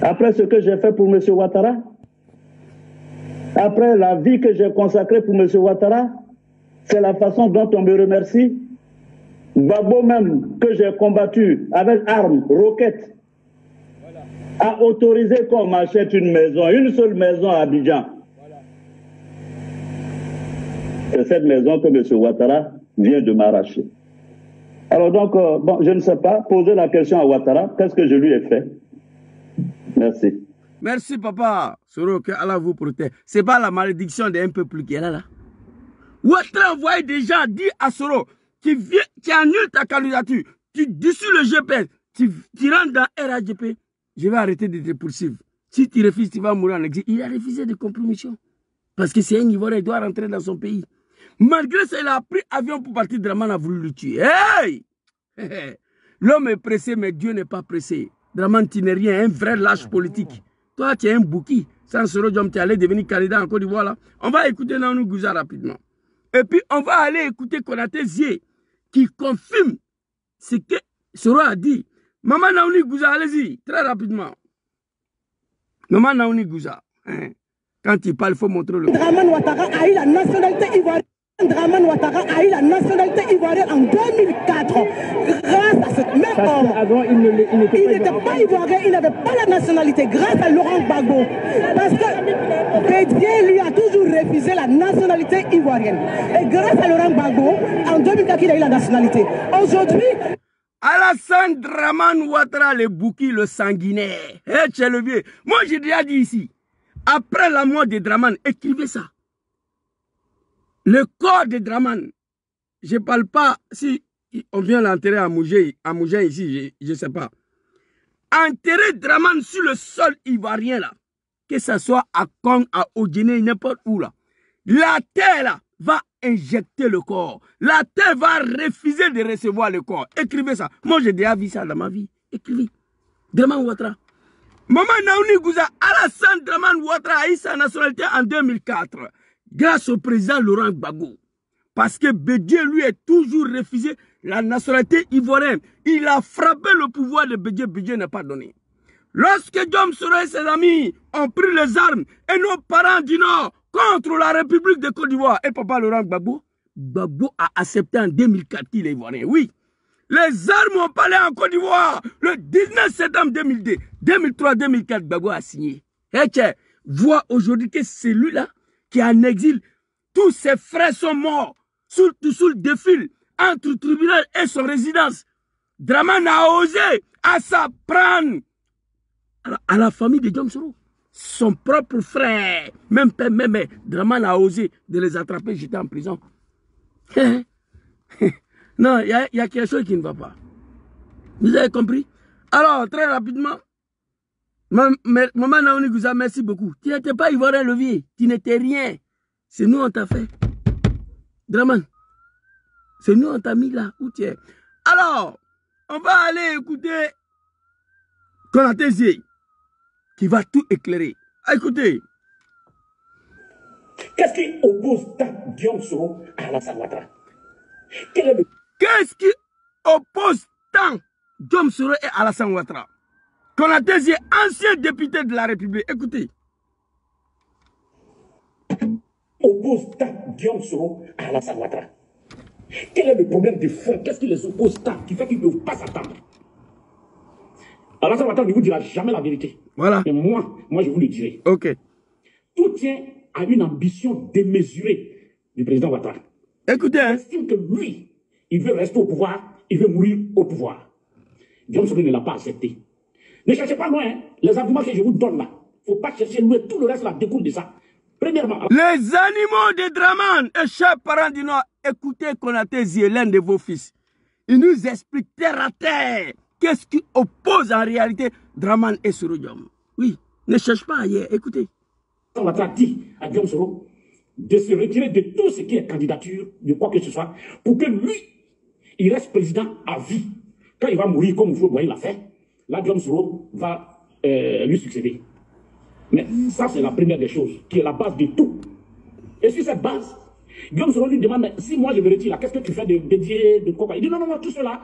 après ce que j'ai fait pour M. Ouattara, Après la vie que j'ai consacrée pour M. Ouattara, c'est la façon dont on me remercie. Gbagbo même, que j'ai combattu avec armes, roquettes, a autorisé qu'on m'achète une maison, une seule maison à Abidjan. C'est cette maison que M. Ouattara vient de m'arracher. Alors donc, bon, je ne sais pas, poser la question à Ouattara, qu'est-ce que je lui ai fait? Merci. Merci, papa. Soro, que Allah vous protège. C'est pas la malédiction d'un peuple qui est là. Ouattara envoie des gens, dit à Soro, tu annules ta candidature, tu dissout le GPS, tu rentres dans RAGP, je vais arrêter de te poursuivre. Si tu refuses, tu vas mourir en exil. Il a refusé de compromission. Parce que c'est un Ivoirien, il doit rentrer dans son pays. Malgré ça, il a pris avion pour partir. Draman a voulu le tuer. Hey! L'homme est pressé, mais Dieu n'est pas pressé. Draman, tu n'es rien, un vrai lâche politique. Toi, tu es un bouki. Sans Soro Diom, tu es allé devenir candidat en Côte d'Ivoire. Là. On va écouter Naounou Gouza rapidement. Et puis, on va aller écouter Konaté Zié, qui confirme ce que Soro a dit. Maman Naouni Gouza, allez-y, très rapidement. Maman Naouni Gouza, hein, quand il parle, il faut montrer le... Draman Ouattara a eu la nationalité ivoirienne. Draman Ouattara a eu la nationalité ivoirienne en 2004. Grâce à ce même homme. Avant, il n'était pas ivoirien, il n'avait pas la nationalité. Grâce à Laurent Gbagbo. Parce que Bédié lui a toujours refusé la nationalité ivoirienne. Et grâce à Laurent Gbagbo, en 2004, il a eu la nationalité. Aujourd'hui... Alassane Draman Ouattara, le bouki, le sanguinaire. Hé, hey, le vieux. Moi, j'ai déjà dit ici, après la mort de Draman, écrivez ça. Le corps de Draman, je ne parle pas, si on vient l'enterrer à Mougin ici, je ne sais pas. Enterrer Draman sur le sol ivoirien, là, que ce soit à Kong, à Odjene, n'importe où, là. La terre, là, va injecter le corps. La terre va refuser de recevoir le corps. Écrivez ça. Moi, j'ai déjà vu ça dans ma vie. Écrivez. Draman Ouattara. Maman Naouni Gouza, Alassane Draman Ouattara a eu sa nationalité en 2004. Grâce au président Laurent Gbagbo. Parce que Bédié, lui, a toujours refusé la nationalité ivoirienne. Il a frappé le pouvoir de Bédié. Bédié n'a pas donné. Lorsque Diom Soro et ses amis ont pris les armes et nos parents du Nord contre la République de Côte d'Ivoire et papa Laurent Gbagbo, Gbagbo a accepté en 2004 qu'il est ivoirien. Oui, les armes ont parlé en Côte d'Ivoire le 19 septembre 2002. 2003-2004, Gbagbo a signé. Et tiens, vois aujourd'hui que c'est lui-là qui est en exil. Tous ses frères sont morts sous le défil entre le tribunal et son résidence. Draman a osé à s'apprendre à la famille de Diom Soro. Son propre frère, même père, même mère, Draman a osé de les attraper, j'étais en prison. Non, il y a quelque chose qui ne va pas. Vous avez compris? Alors, très rapidement, Maman Naouni Gouza, merci beaucoup. Tu n'étais pas ivoirien, levier. Tu n'étais rien. C'est nous, on t'a fait. Draman, c'est nous, on t'a mis là où tu es. Alors, on va aller écouter Konaté Zié, qui va tout éclairer. Écoutez. Qu'est-ce qui oppose tant Diom Soro à Alassane Ouattara? Qu'est-ce qui oppose tant Diom Soro et Alassane Ouattara? Konaté Zié, ancien député de la République. Écoutez. Oppose tant Diom Soro à Alassane Ouattara. Quel est le problème de fond? Qu'est-ce qui les oppose tant qui fait qu'ils ne peuvent pas s'attendre? Alassane Ouattara ne vous dira jamais la vérité. Voilà. Mais moi, je vous le dirai. Ok. Tout tient à une ambition démesurée du président Ouattara. Écoutez. Il estime que lui, il veut rester au pouvoir, il veut mourir au pouvoir. Diom Soro ne l'a pas accepté. Ne cherchez pas loin, hein. Les arguments que je vous donne là. Il ne faut pas chercher loin, tout le reste là découle de ça. Premièrement. Les animaux de Draman et chers parents du Nord, écoutez Konaté Zié, l'un de vos fils. Il nous explique terre à terre qu'est-ce qui oppose en réalité Draman et Soro Diom. Oui, ne cherche pas ailleurs, écoutez. On va dire à Diom Soro de se retirer de tout ce qui est candidature, de quoi que ce soit, pour que lui, il reste président à vie. Quand il va mourir comme vous voyez l'a fait, là Diom Soro va lui succéder. Mais ça, c'est la première des choses, qui est la base de tout. Et sur cette base, Diom Soro lui demande, mais si moi je me retire là, qu'est-ce que tu fais de Bédié, de quoi? Il dit non, tout cela,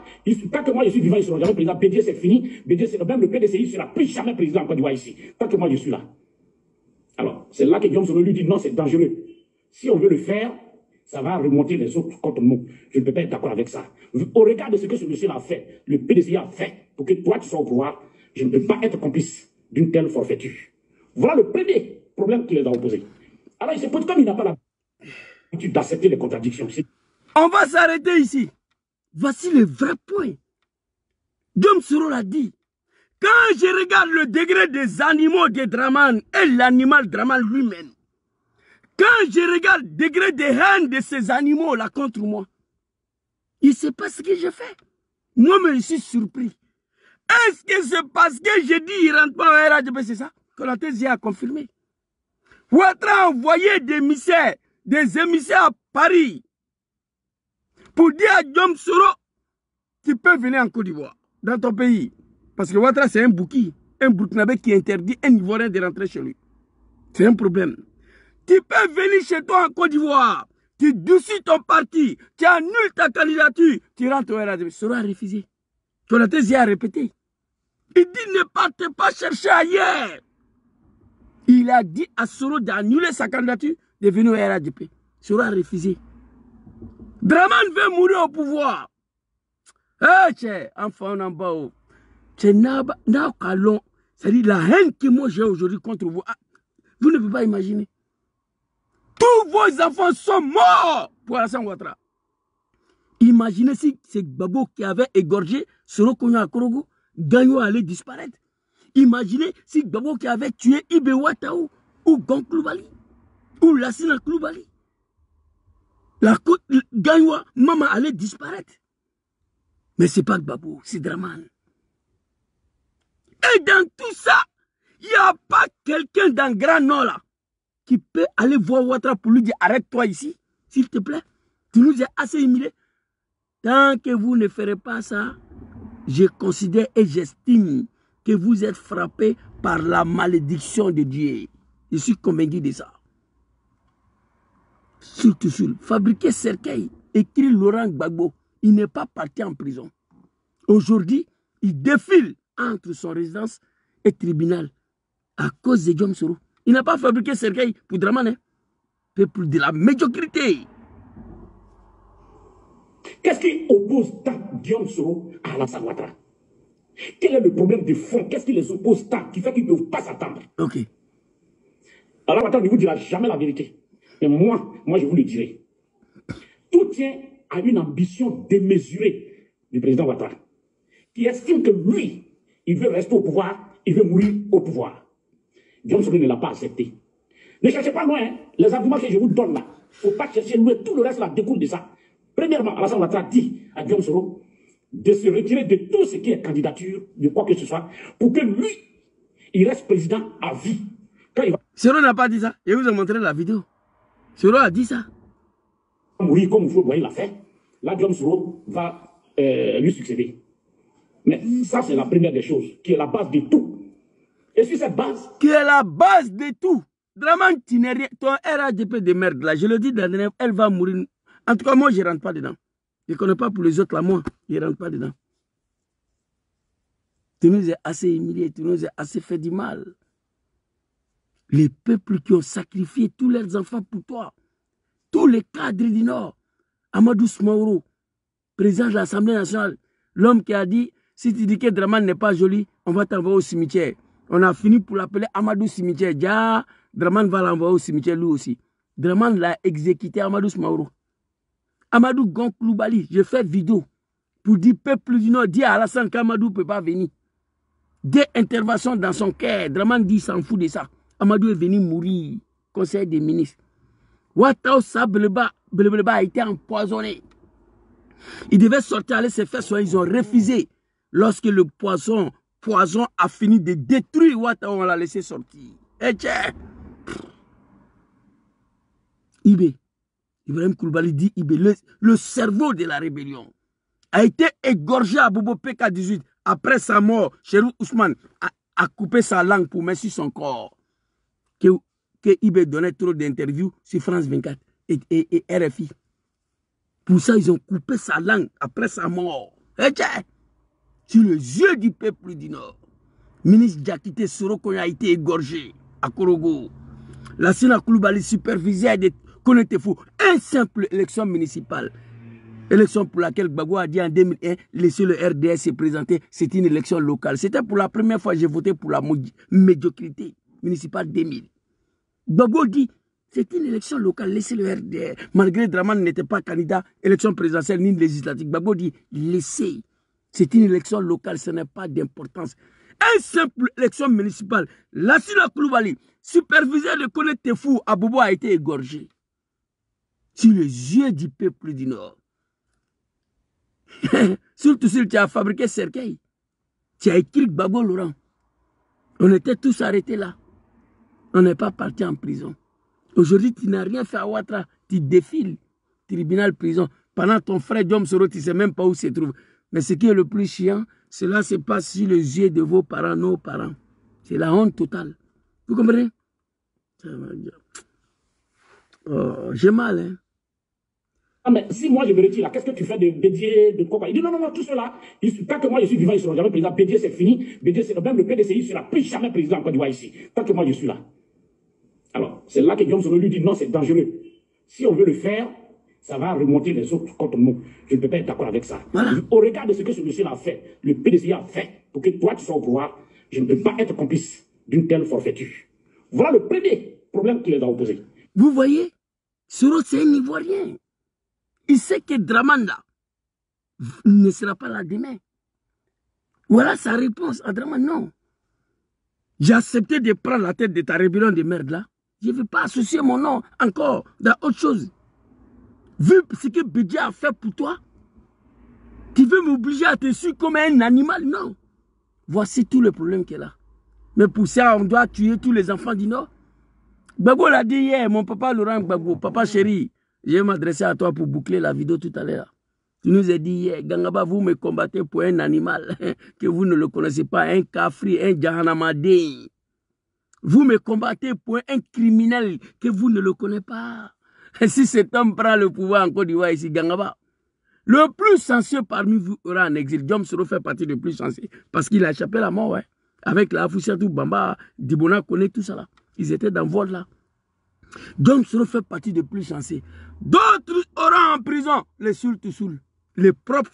tant que moi je suis vivant, ils ne seront jamais président. Bédié, c'est fini. Bédié, même le PDCI ne sera plus jamais président en Côte d'Ivoire ici. Tant que moi je suis là. Alors, c'est là que Guillaume Soro lui dit non, c'est dangereux. Si on veut le faire, ça va remonter les autres contre nous. Je ne peux pas être d'accord avec ça. Au regard de ce que ce monsieur a fait, le PDCI a fait, pour que toi tu sois au pouvoir, je ne peux pas être complice d'une telle forfaiture. Voilà le premier problème qu'il les a opposé. Alors il se pose comme il n'a pas l'habitude d'accepter les contradictions. On va s'arrêter ici. Voici le vrai point. Guillaume Soro l'a dit. Quand je regarde le degré des animaux de Dramane et l'animal Dramane lui-même, quand je regarde le degré de haine de ces animaux-là contre moi, il ne sait pas ce que j'ai fait. Moi-même, je suis surpris. Est-ce que c'est parce que j'ai dit qu'il ne rentre pas au RHDP, c'est ça? Que la thèse a confirmé. Ouattara a envoyé des émissaires à Paris pour dire à Guillaume Soro, tu peux venir en Côte d'Ivoire, dans ton pays. Parce que Ouattara, c'est un bouki, un Burkinabé qui interdit un Ivoirien de rentrer chez lui. C'est un problème. Tu peux venir chez toi en Côte d'Ivoire, tu doucis ton parti, tu annules ta candidature, tu rentres au RHDP. Soro a refusé. Konaté a répété. Il dit ne partez pas chercher ailleurs. Il a dit à Soro d'annuler sa candidature, de venir au RHDP. Soro a refusé. Dramane veut mourir au pouvoir. Eh, tchè, enfant en bas. C'est c'est-à-dire la haine que moi j'ai aujourd'hui contre vous. Vous ne pouvez pas imaginer. Tous vos enfants sont morts pour Alassane Ouattara. Imaginez si c'est Gbagbo qui avait égorgé Soro Kogna à Korogo, Gagno allait disparaître. Imaginez si Gbagbo qui avait tué Ibe Ouattao ou Gon Coulibaly ou Lassina Coulibaly. Gagno, maman allait disparaître. Mais ce n'est pas Gbagbo, c'est Dramane. Et dans tout ça, il n'y a pas quelqu'un dans Grand Nord là qui peut aller voir Ouattara pour lui dire arrête-toi ici, s'il te plaît. Tu nous as assez humiliés. Tant que vous ne ferez pas ça, je considère et j'estime que vous êtes frappés par la malédiction de Dieu. Je suis convaincu de ça. Surtout, fabriquer cercueil, écrit Laurent Gbagbo, il n'est pas parti en prison. Aujourd'hui, il défile entre son résidence et tribunal à cause de Guillaume Soro. Il n'a pas fabriqué cercueil pour Dramane. Peuple de la médiocrité. Qu'est-ce qui oppose tant Guillaume Soro à Alassane Ouattara? Quel est le problème de fond? Qu'est-ce qui les oppose tant qui fait qu'ils ne peuvent pas s'attendre? Ok. Alors Ouattara ne vous dira jamais la vérité. Mais moi, je vous le dirai. Tout tient à une ambition démesurée du président Ouattara, qui estime que lui, il veut rester au pouvoir, il veut mourir au pouvoir. Guillaume Soro ne l'a pas accepté. Ne cherchez pas loin, hein. Les arguments que je vous donne là. Il ne faut pas chercher loin, tout le reste là découle de ça. Premièrement, Alassane Ouattara dit à Guillaume Soro de se retirer de tout ce qui est candidature, de quoi que ce soit, pour que lui, il reste président à vie. Soro n'a pas dit ça. Je vous ai montré la vidéo. Soro a dit ça. Mourir comme vous voyez l'a fait. Là, Guillaume Soro va lui succéder. Mais ça, c'est la première des choses, qui est la base de tout. Et sur cette base... Qui est la base de tout. Dramane, tu n'es rien. Ton RHDP de merde, là, je le dis, elle va mourir. En tout cas, moi, je ne rentre pas dedans. Je ne connais pas pour les autres, là, moi, je ne rentre pas dedans. Tu nous as assez humiliés, tu nous as assez fait du mal. Les peuples qui ont sacrifié tous leurs enfants pour toi, tous les cadres du Nord, Amadou Smaoro, président de l'Assemblée nationale, l'homme qui a dit, si tu dis que Dramane n'est pas joli, on va t'envoyer au cimetière. On a fini pour l'appeler Amadou Cimetière. Ja, Dramane va l'envoyer au cimetière lui aussi. Dramane l'a exécuté, Amadou Smaoro. Amadou Gon Coulibaly, je fais vidéo pour dire peuple du Nord, dire à Alassane qu'Amadou ne peut pas venir. Des interventions dans son cœur. Dramane dit s'en fout de ça. Amadou est venu mourir, conseil des ministres. Ouattao Beleba a été empoisonné. Il devait sortir, aller se faire soigner. Ils ont refusé. Lorsque le poison a fini de détruire Ouattao, on l'a laissé sortir. Et tiens, Ibrahim Coulibaly dit le cerveau de la rébellion a été égorgé à Bobo PK18. Après sa mort, Chérou Ousmane a coupé sa langue pour mettre sur son corps. Que Ibé donnait trop d'interviews sur France 24 et RFI. Pour ça, ils ont coupé sa langue après sa mort. Et tiens, sur les yeux du peuple du Nord, ministre Diakité Soro Kogna a été égorgé à Korogo. Lassina Koulibaly supervisait de Konetefou. Une simple élection municipale. Élection pour laquelle Gbagbo a dit en 2001, laisser le RDS se présenter, c'est une élection locale. C'était pour la première fois que j'ai voté pour la médiocrité municipale 2000. Gbagbo dit, c'est une élection locale, laissez le RDS. Malgré Dramane n'était pas candidat, élection présidentielle ni législative. Gbagbo dit, laissez. C'est une élection locale, ce n'est pas d'importance. Une simple élection municipale. Lassina Koulibaly, superviseur de Konetefou à Bobo, a été égorgé. Sur les yeux du peuple du Nord. Surtout si tu as fabriqué cercueil. Tu as écrit Gbagbo Laurent. On était tous arrêtés là. On n'est pas parti en prison. Aujourd'hui, tu n'as rien fait à Ouattara. Tu défiles. Tribunal, prison. Pendant ton frère Diom Soro, tu ne sais même pas où se trouve. Mais ce qui est le plus chiant, cela se passe sur les yeux de vos parents, nos parents. C'est la honte totale. Vous comprenez? Oh, j'ai mal, hein? Ah, mais si moi je me retire là, qu'est-ce que tu fais de Bédié, de quoi? Il dit non, non, non, tout cela, tant que moi je suis vivant, ils ne seront jamais président. Bédié, c'est fini. Bédié, c'est même le PDCI ne sera plus jamais président en Côte d'Ivoire ici. Tant que moi je suis là. Alors, c'est là que Guillaume Soro lui dit non, c'est dangereux. Si on veut le faire, ça va remonter les autres contre nous. Je ne peux pas être d'accord avec ça. Voilà. Au regard de ce que ce monsieur a fait, le PDCI a fait, pour que toi tu sois au pouvoir, je ne peux pas être complice d'une telle forfaiture. Voilà le premier problème qui les a opposés. Vous voyez, Soro, c'est un Ivoirien. Il sait que Dramane là ne sera pas là demain. Voilà sa réponse à Dramane. Non. J'ai accepté de prendre la tête de ta rébellion de merde là. Je ne veux pas associer mon nom encore dans autre chose. Vu ce que Bédié a fait pour toi, tu veux m'obliger à te suivre comme un animal? Non. Voici tout le problème qu'il a. Mais pour ça, on doit tuer tous les enfants du Nord. Gbagbo l'a dit hier, mon papa Laurent Gbagbo, papa chéri. Je vais m'adresser à toi pour boucler la vidéo tout à l'heure. Tu nous as dit hier, Gangaba, vous me combattez pour un animal que vous ne le connaissez pas, un kafri, un jahanamadi. Vous me combattez pour un criminel que vous ne le connaissez pas. Et si cet homme prend le pouvoir en Côte d'Ivoire ici, Gangaba, le plus chanceux parmi vous aura en exil. Diom Soro fait partie des plus chanceux parce qu'il a échappé la mort, ouais. Avec la Foussiatou, Bamba, Dibona, connaît tout ça là. Ils étaient dans le vol là. Diom Soro fait partie des plus chanceux. D'autres auront en prison les Soul. Les propres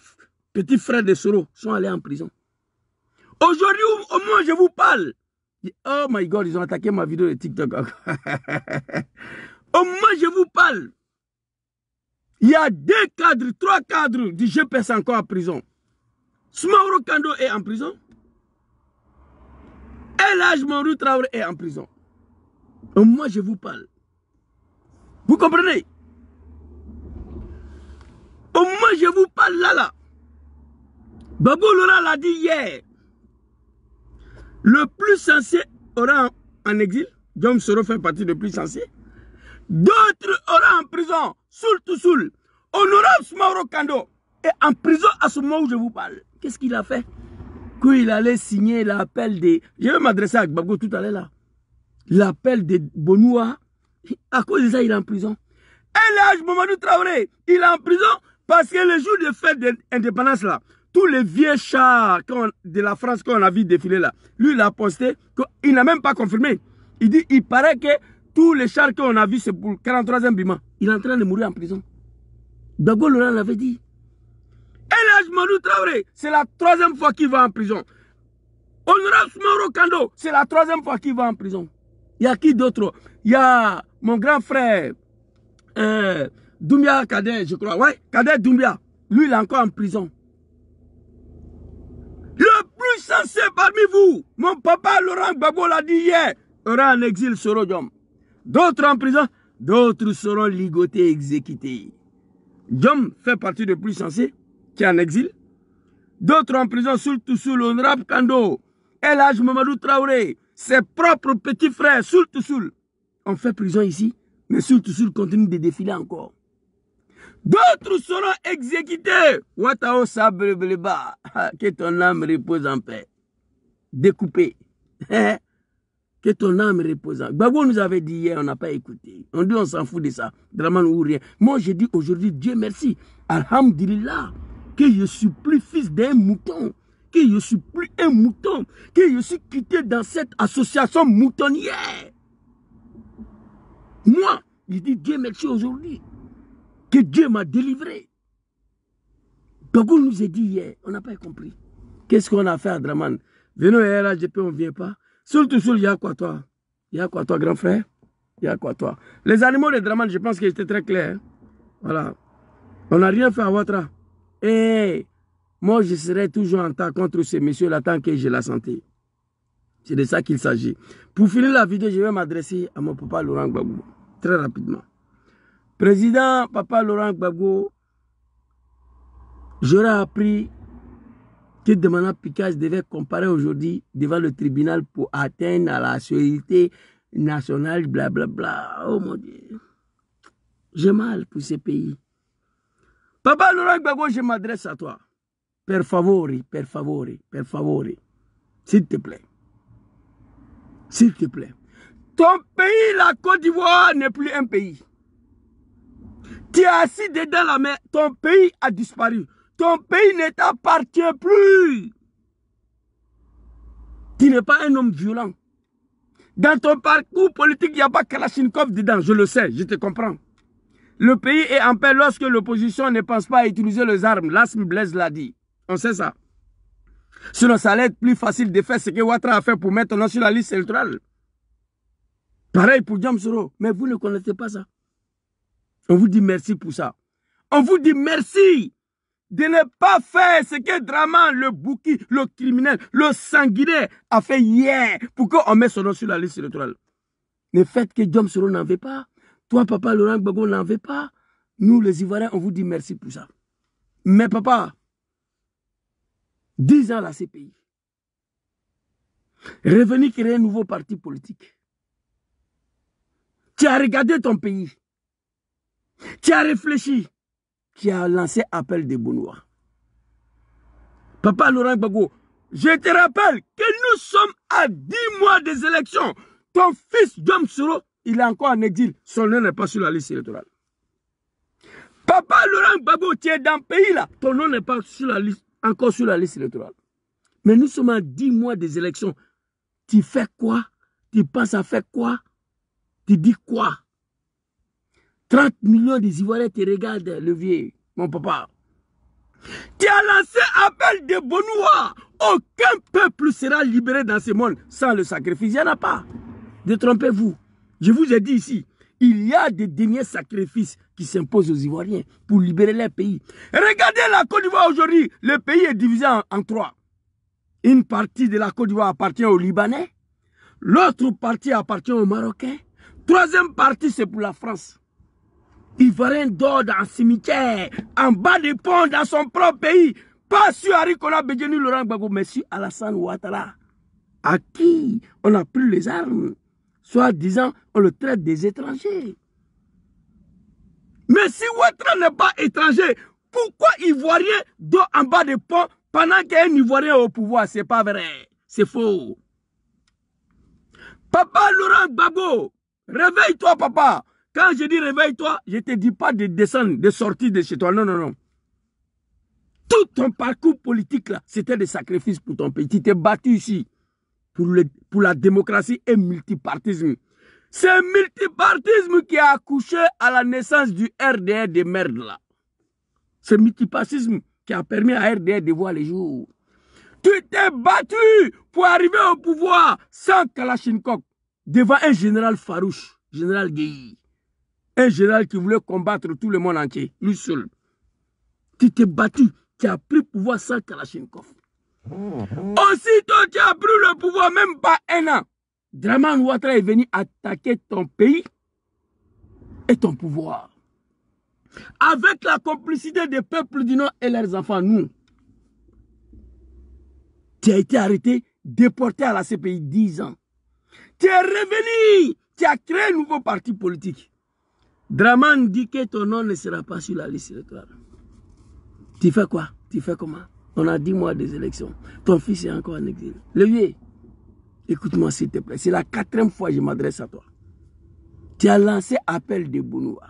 petits frères de Soro sont allés en prison. Aujourd'hui, au moins je vous parle. Oh my God, ils ont attaqué ma vidéo de TikTok. Au moins je vous parle. Il y a 3 cadres du GPS encore en prison. Soumaoro Kando est en prison. El Hadj Mamadou Traoré est en prison. Au moins je vous parle. Vous comprenez? Au moins je vous parle là. Gbagbo Laurent l'a dit hier. Le plus censé aura en exil. Diom Soro fait partie des plus censés. D'autres auront en prison. Soul. Honorable Soumaoro Kando est en prison à ce moment où je vous parle. Qu'est-ce qu'il a fait? Quand il allait signer l'appel des... Je vais m'adresser à Gbagbo tout à l'heure là. L'appel de Bonoua. À cause de ça, il est en prison. El Hadj Mamadou Traoré, il est en prison parce que le jour de fête d'indépendance là, tous les vieux chars de la France qu'on a vu défiler là, lui il a posté, il n'a même pas confirmé. Il dit, il paraît que tous les chars qu'on a vus c'est pour le 43e Bima. Il est en train de mourir en prison. Gbagbo Laurent l'avait dit. El Hadj Mamadou Traoré, c'est la 3e fois qu'il va en prison. Honorable Soumaoro Kando, c'est la 3e fois qu'il va en prison. Il y a qui d'autre? Il y a mon grand frère Doumbia Kader, je crois. Ouais, Kader Doumbia. Lui, il est encore en prison. Le plus censé parmi vous, mon papa Laurent Gbagbo l'a dit hier, aura en exil Soro Diom. D'autres en prison, d'autres seront ligotés et exécutés. Diom fait partie des plus censés qui est en exil. D'autres en prison, surtout sous l'honorable Kando, El Hadj Mamadou Traoré, ses propres petits frères, Soul. On fait prison ici, mais Soul continue de défiler encore. D'autres seront exécutés. Watao Sabre Bleba, que ton âme repose en paix. Découpé. Que ton âme repose en paix. Gbagbo nous avait dit hier, on n'a pas écouté. On dit on s'en fout de ça. Dramane ou rien. Moi je dis aujourd'hui, Dieu merci. Alhamdulillah, que je suis plus fils d'un mouton. Que je suis plus un mouton. Que je suis quitté dans cette association moutonnière. Moi, je dis Dieu merci aujourd'hui. Que Dieu m'a délivré. Bagou nous a dit hier, on n'a pas compris. Qu'est-ce qu'on a fait à Draman? Venons à RAGP, on ne vient pas. Surtout, il y a quoi toi? Il y a quoi toi, grand frère? Il y a quoi toi? Les animaux de Draman, je pense que j'étais très clair. Hein? Voilà. On n'a rien fait à Ouattara. Et moi, je serai toujours en tas contre ces messieurs-là tant que j'ai la santé. C'est de ça qu'il s'agit. Pour finir la vidéo, je vais m'adresser à mon papa Laurent Gbagbo. Très rapidement. Président, papa Laurent Gbagbo, j'aurais appris que Demana Picage devait comparer aujourd'hui devant le tribunal pour atteindre à la sécurité nationale, blablabla. Oh mon Dieu. J'ai mal pour ces pays. Papa Laurent Gbagbo, je m'adresse à toi. Per favore, per favore, per favore. S'il te plaît. S'il te plaît. Ton pays, la Côte d'Ivoire, n'est plus un pays. Tu es assis dedans la mer. Ton pays a disparu. Ton pays ne t'appartient plus. Tu n'es pas un homme violent. Dans ton parcours politique, il n'y a pas Kalachnikov dedans. Je le sais, je te comprends. Le pays est en paix lorsque l'opposition ne pense pas à utiliser les armes. L'Asme Blaise l'a dit. On sait ça. Sinon, ça allait être plus facile de faire ce que Ouattara a fait pour mettre ton nom sur la liste électorale. Pareil pour Diom Soro. Mais vous ne connaissez pas ça. On vous dit merci pour ça. On vous dit merci de ne pas faire ce que Draman, le bouki, le criminel, le sanguinaire a fait hier pour qu'on mette son nom sur la liste électorale. Le fait que Diom Soro n'en veut pas, toi, papa Laurent Gbagbo n'en veut pas, nous, les Ivoiriens, on vous dit merci pour ça. Mais papa, 10 ans à la CPI, revenir créer un nouveau parti politique. Tu as regardé ton pays. Tu as réfléchi. Tu as lancé appel des Bonois. Papa Laurent Gbagbo, je te rappelle que nous sommes à 10 mois des élections. Ton fils Diom Soro, il est encore en exil. Son nom n'est pas sur la liste électorale. Papa Laurent Gbagbo, tu es dans le pays là. Ton nom n'est pas sur la liste, encore sur la liste électorale. Mais nous sommes à 10 mois des élections. Tu fais quoi? Tu penses à faire quoi? Tu dis quoi? 30 millions des Ivoiriens te regardent, le vieux, mon papa. Tu as lancé appel de Bonois. Aucun peuple sera libéré dans ce monde sans le sacrifice. Il n'y en a pas. Détrompez-vous. Je vous ai dit ici, il y a des derniers sacrifices qui s'imposent aux Ivoiriens pour libérer leur pays. Regardez la Côte d'Ivoire aujourd'hui. Le pays est divisé en 3. Une partie de la Côte d'Ivoire appartient aux Libanais. L'autre partie appartient aux Marocains. Troisième partie, c'est pour la France. Ivoirien dort dans un cimetière, en bas des ponts, dans son propre pays. Pas sur Harikona Bédjeni Laurent Gbagbo, mais sur Alassane Ouattara, à qui on a pris les armes. Soit disant, on le traite des étrangers. Mais si Ouattara n'est pas étranger, pourquoi Ivoirien dort en bas des ponts pendant qu'un Ivoirien est au pouvoir? C'est pas vrai. C'est faux. Papa Laurent Gbagbo, réveille-toi, papa. Quand je dis réveille-toi, je ne te dis pas de descendre, de sortir de chez toi. Non, non, non. Tout ton parcours politique, là, c'était des sacrifices pour ton pays. Tu t'es battu ici pour la démocratie et le multipartisme. C'est le multipartisme qui a accouché à la naissance du RDR de merde, là. C'est le multipartisme qui a permis à RDR de voir les jours. Tu t'es battu pour arriver au pouvoir sans Kalachnikov, devant un général farouche, général Gueye. Un général qui voulait combattre tout le monde entier, lui seul. Tu t'es battu, tu as pris le pouvoir sans Kalachnikov. Aussitôt tu as pris le pouvoir, même pas un an. Draman Ouattara est venu attaquer ton pays et ton pouvoir. Avec la complicité des peuples du Nord et leurs enfants, nous. Tu as été arrêté, déporté à la CPI 10 ans. Tu es revenu, tu as créé un nouveau parti politique. Draman dit que ton nom ne sera pas sur la liste électorale. Tu fais quoi? Tu fais comment? On a 10 mois des élections. Ton fils est encore en exil. Le vieux, écoute-moi s'il te plaît. C'est la 4e fois que je m'adresse à toi. Tu as lancé appel de Bonois.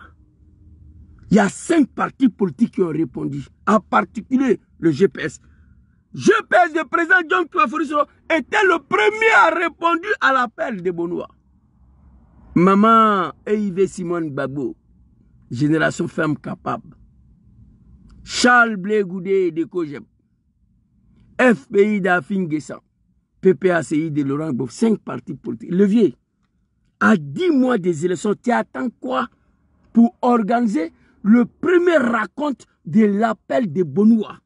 Il y a 5 partis politiques qui ont répondu. En particulier le GPS. GPS, le président John Claude Soro, était le premier à répondre à l'appel de Bonois. Maman Eive Simone Gbagbo, génération femme capable. Charles Blé Goudé de Kojeb, FPI d'Afin Guessan, PPACI de Laurent Gbagbo, 5 partis politiques. Levier, à 10 mois des élections, tu attends quoi pour organiser le premier raconte de l'appel de Bonoua?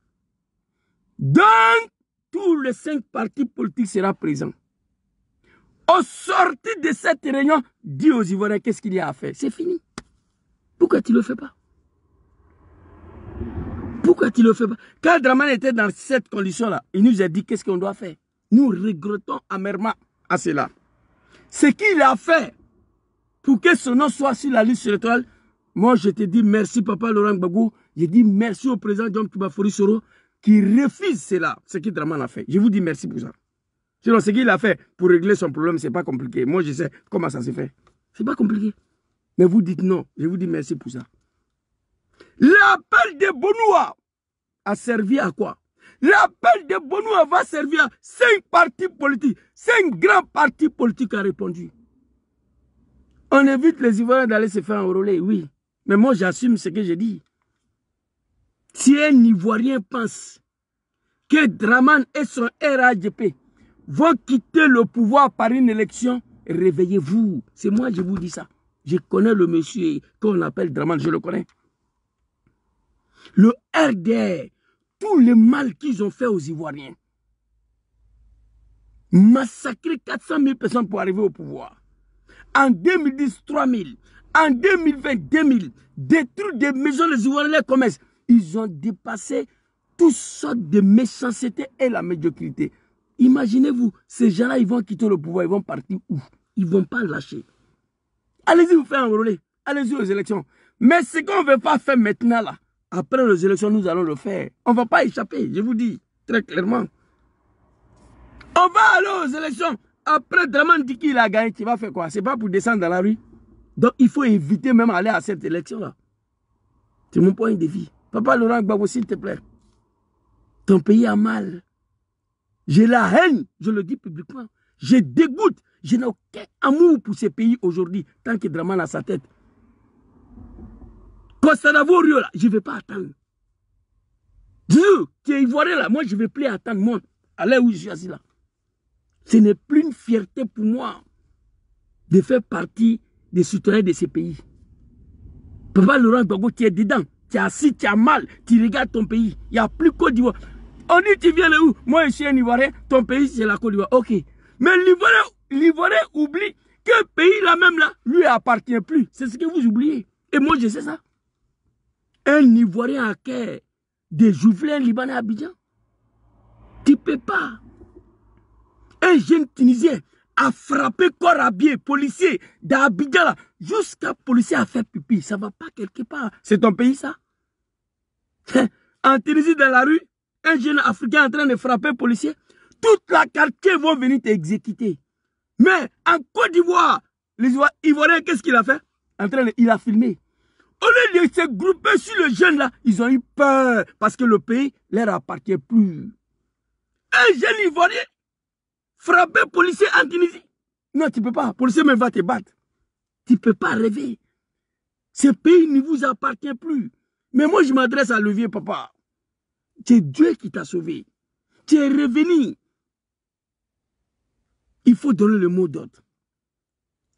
Donc, tous les 5 partis politiques seront présents. Au sorti de cette réunion, dis aux Ivoiriens qu'est-ce qu'il y a à faire. C'est fini. Pourquoi tu ne le fais pas? Pourquoi tu ne le fais pas? Quand Dramane était dans cette condition-là, il nous a dit qu'est-ce qu'on doit faire. Nous regrettons amèrement à cela. Ce qu'il a fait pour que son nom soit sur la liste électorale, moi je te dis merci Papa Laurent Gbagbo, je dis merci au président John Kibafori Soro qui refuse cela, ce que Dramane a fait. Je vous dis merci pour ça. Sinon, ce qu'il a fait pour régler son problème, ce n'est pas compliqué. Moi, je sais comment ça se fait. Ce n'est pas compliqué. Mais vous dites non. Je vous dis merci pour ça. L'appel de Bonoua a servi à quoi? L'appel de Bonoua va servir à 5 partis politiques. 5 grands partis politiques ont répondu. On évite les Ivoiriens d'aller se faire enrôler, oui. Mais moi, j'assume ce que je dis. Si un Ivoirien pense que Dramane et son RADP vont quitter le pouvoir par une élection, réveillez-vous. C'est moi, je vous dis ça. Je connais le monsieur qu'on appelle Dramane, je le connais. Le RDR, tout le mal qu'ils ont fait aux Ivoiriens, massacrer 400 000 personnes pour arriver au pouvoir. En 2010, 3 000. En 2020, 2 000. Détruire des maisons des Ivoiriens, les commerces. Ils ont dépassé toutes sortes de méchanceté et la médiocrité. Imaginez-vous, ces gens-là, ils vont quitter le pouvoir, ils vont partir où? Ils ne vont pas lâcher. Allez-y vous faire enrôler, allez-y aux élections. Mais ce qu'on ne veut pas faire maintenant, là, après les élections, nous allons le faire. On ne va pas échapper, je vous dis très clairement. On va aller aux élections. Après, Dramane dit qu'il a gagné, tu vas faire quoi? Ce n'est pas pour descendre dans la rue. Donc, il faut éviter même aller à cette élection-là. C'est mon point de vue. Papa Laurent Gbagbo, s'il te plaît. Ton pays a mal. J'ai la haine, je le dis publiquement. Je dégoûte. Je n'ai aucun amour pour ce pays aujourd'hui, tant que Dramane a sa tête. Costa d'Avorio, là, je ne vais pas attendre. Dieu, tu es ivoirien là, moi je ne vais plus attendre. Moi, allez où je suis assis là. Ce n'est plus une fierté pour moi de faire partie des citoyens de ce pays. Papa Laurent Gbagbo, tu es dedans. Tu es assis, tu as mal, tu regardes ton pays. Il n'y a plus Côte d'Ivoire. On dit tu viens de où? Moi je suis un Ivoirien, ton pays c'est la Côte d'Ivoire. Ok. Mais l'Ivoirien oublie que le pays là même là, lui appartient plus. C'est ce que vous oubliez. Et moi je sais ça. Un Ivoirien à cœur des Jouvelins Libanais à Abidjan. Tu ne peux pas. Un jeune Tunisien a frappé corps habillé, policier d'Abidjan là, jusqu'à policier a fait pipi. Ça ne va pas quelque part. C'est ton pays ça? En Tunisie dans la rue, un jeune Africain en train de frapper un policier, toute la quartier vont venir t'exécuter. Mais en Côte d'Ivoire, les Ivoiriens, qu'est-ce qu'il a fait? Il a filmé. Au lieu de se grouper sur le jeune là, ils ont eu peur parce que le pays leur appartient plus. Un jeune Ivoirien frapper policier en Tunisie. Non, tu ne peux pas. Le policier même va te battre. Tu ne peux pas rêver. Ce pays ne vous appartient plus. Mais moi, je m'adresse à Levier, papa. C'est Dieu qui t'a sauvé. Tu es revenu. Il faut donner le mot d'ordre.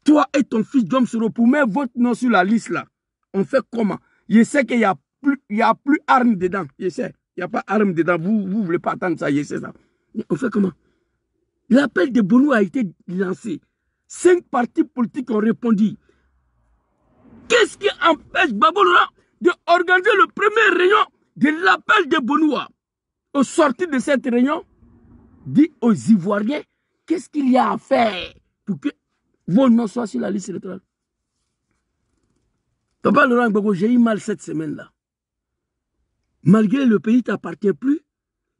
Toi et ton fils Diom Soro, pour mettre votre nom sur la liste là, on fait comment? Je sais qu'il n'y a plus armes dedans. Je sais. Il n'y a pas armes dedans. Vous ne voulez pas attendre ça. Je sais ça. Mais on fait comment? L'appel de Bonoua a été lancé. 5 partis politiques ont répondu. Qu'est-ce qui empêche Gbagbo d'organiser le premier réunion de l'appel de Bonoua? Au sortir de cette réunion, dit aux Ivoiriens, qu'est-ce qu'il y a à faire pour que vos noms soient sur la liste électorale? Papa Laurent Gbagbo, j'ai eu mal cette semaine-là. Malgré le pays ne t'appartient plus,